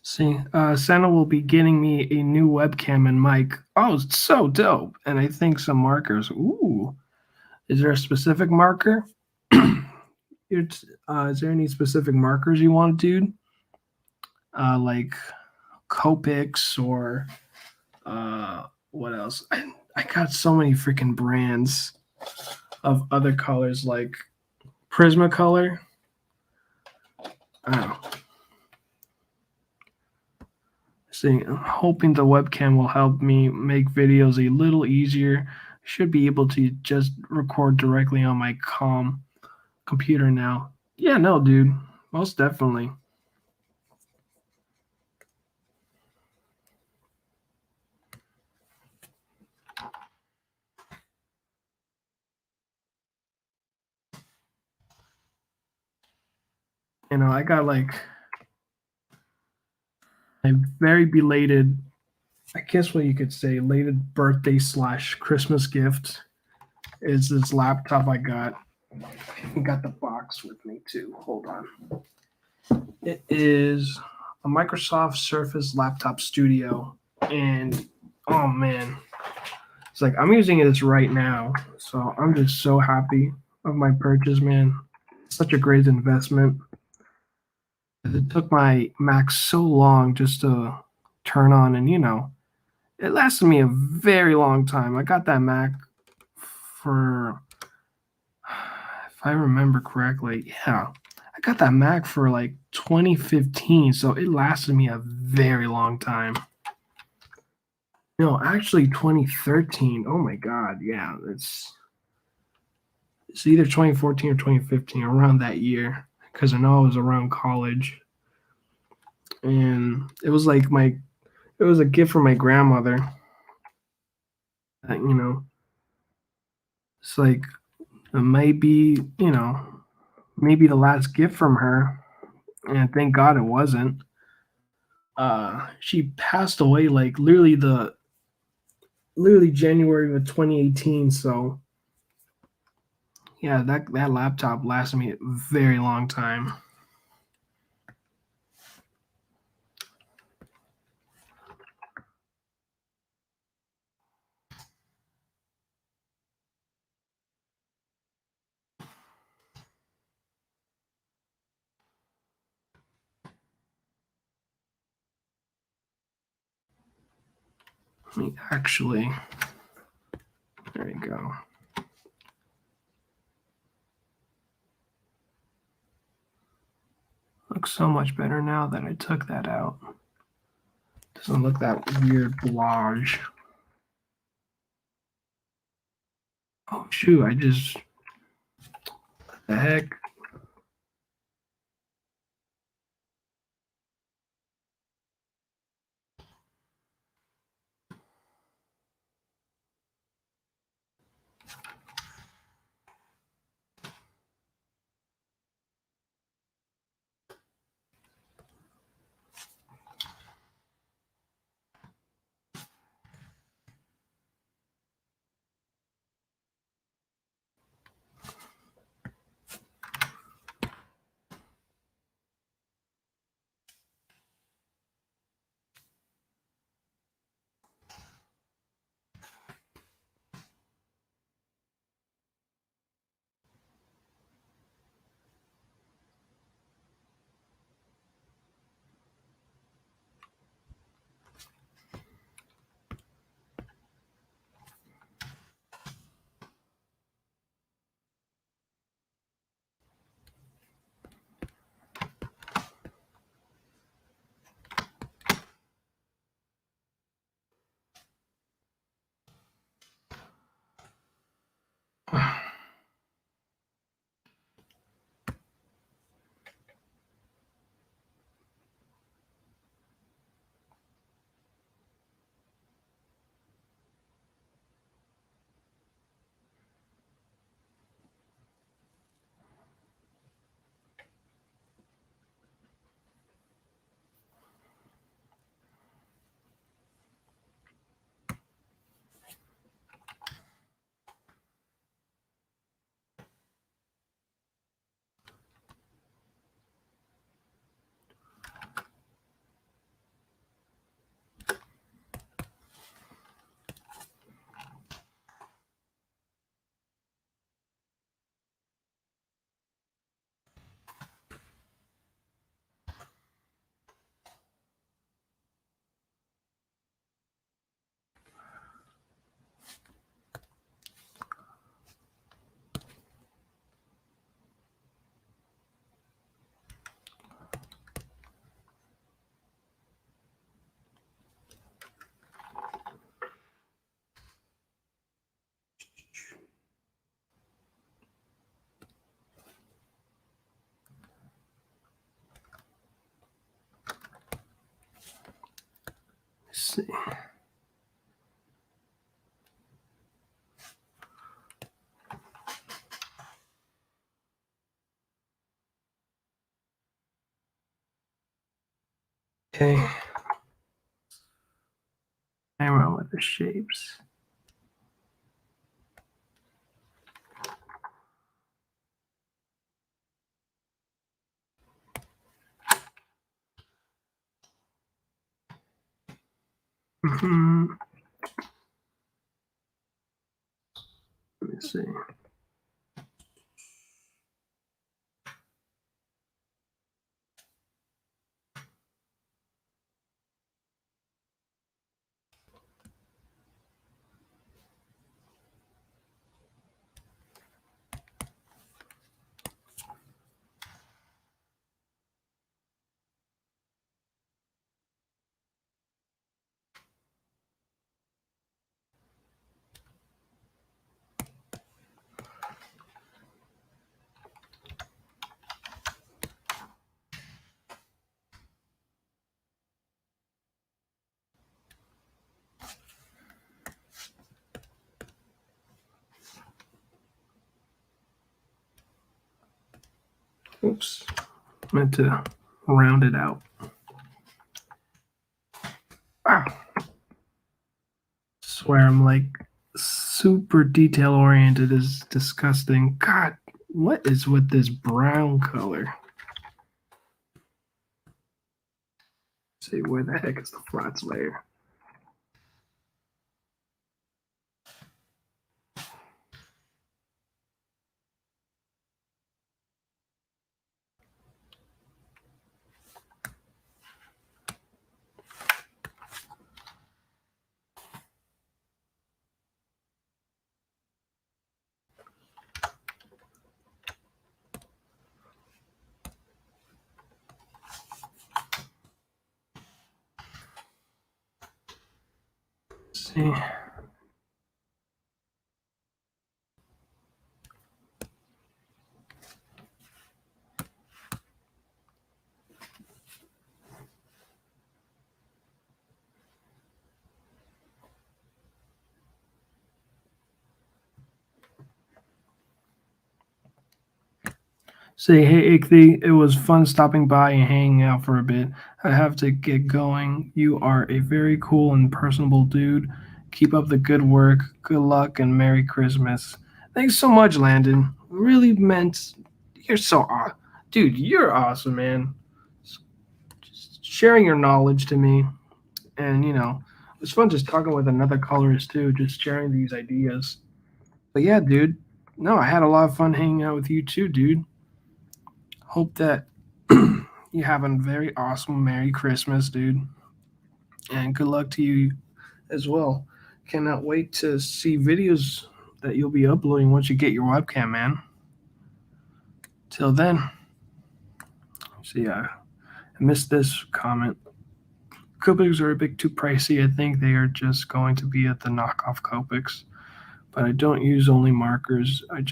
See, Santa will be getting me a new webcam and mic. Oh, it's so dope. And I think some markers. Ooh. Is there a specific marker? Is there any specific markers you want, dude? Like Copics or what else? I got so many freaking brands of other colors like Prismacolor. I don't know. See, I'm hoping the webcam will help me make videos a little easier. Should be able to just record directly on my computer now. Yeah, no, dude. Most definitely. I got like a very belated, I guess what you could say, belated birthday slash Christmas gift is this laptop I got. I got the box with me too. Hold on. It is a Microsoft Surface Laptop Studio, and oh man, it's like I'm using this right now, so I'm just so happy of my purchase, man. Such a great investment. It took my Mac so long just to turn on, and it lasted me a very long time. I got that Mac for, if I remember correctly, yeah, I got that Mac for like 2015, so it lasted me a very long time. No, actually 2013. Oh my God, yeah, it's either 2014 or 2015, around that year, because I know I was around college, and it was a gift from my grandmother. You know, it's like it might be, maybe the last gift from her, and thank God it wasn't. She passed away like literally January of 2018. So yeah, that laptop lasted me a very long time. Let me actually, there you go. Looks so much better now that I took that out. Doesn't look that weird blage. Oh shoot, what the heck? see. Okay. Play around with the shapes. Mm-hmm. Let me see. Oops. Meant to round it out. Wow. Swear I'm like super detail oriented is disgusting. God, what is with this brown color? Let's see, where the heck is the flats layer? Let's see. Say, hey, Ichthy, it was fun stopping by and hanging out for a bit. I have to get going. You are a very cool and personable dude. Keep up the good work. Good luck and Merry Christmas. Thanks so much, Landon. Really meant you're so dude, you're awesome, man. Just sharing your knowledge to me, and it was fun just talking with another colorist too, just sharing these ideas. But yeah, dude, no, I had a lot of fun hanging out with you too, dude. Hope that you have a very awesome Merry Christmas, dude. And good luck to you as well. Cannot wait to see videos that you'll be uploading once you get your webcam, man. Till then, see, I missed this comment. Copics are a bit too pricey. I think they are just going to be at the knockoff Copics. But I don't use only markers. I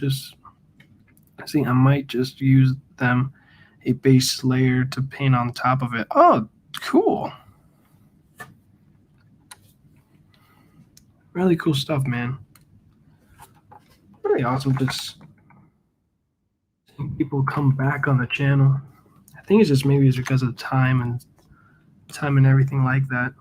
might just use them a base layer to paint on top of it. Oh, cool. Really cool stuff, man. Really awesome just seeing people come back on the channel. I think it's just maybe it's because of time and everything like that.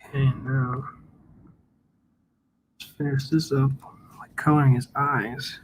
Okay, now let's finish this up by coloring his eyes.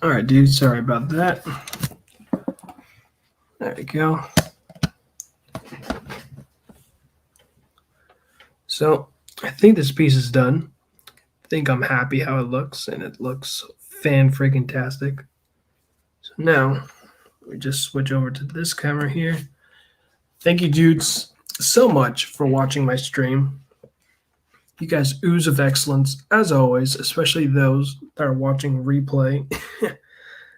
All right, dude. Sorry about that. There we go. So I think this piece is done. I think I'm happy how it looks, and it looks fan freaking tastic. So now we just switch over to this camera here. Thank you, dudes, so much for watching my stream. You guys ooze of excellence as always, especially those that are watching replay.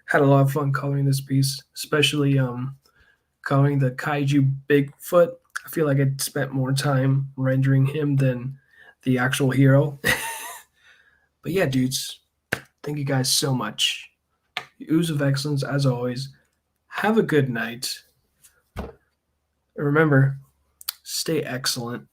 Had a lot of fun coloring this piece, especially coloring the kaiju Bigfoot. I feel like I spent more time rendering him than the actual hero. But yeah, dudes, thank you guys so much. Ooze of excellence, as always. Have a good night. Remember, stay excellent.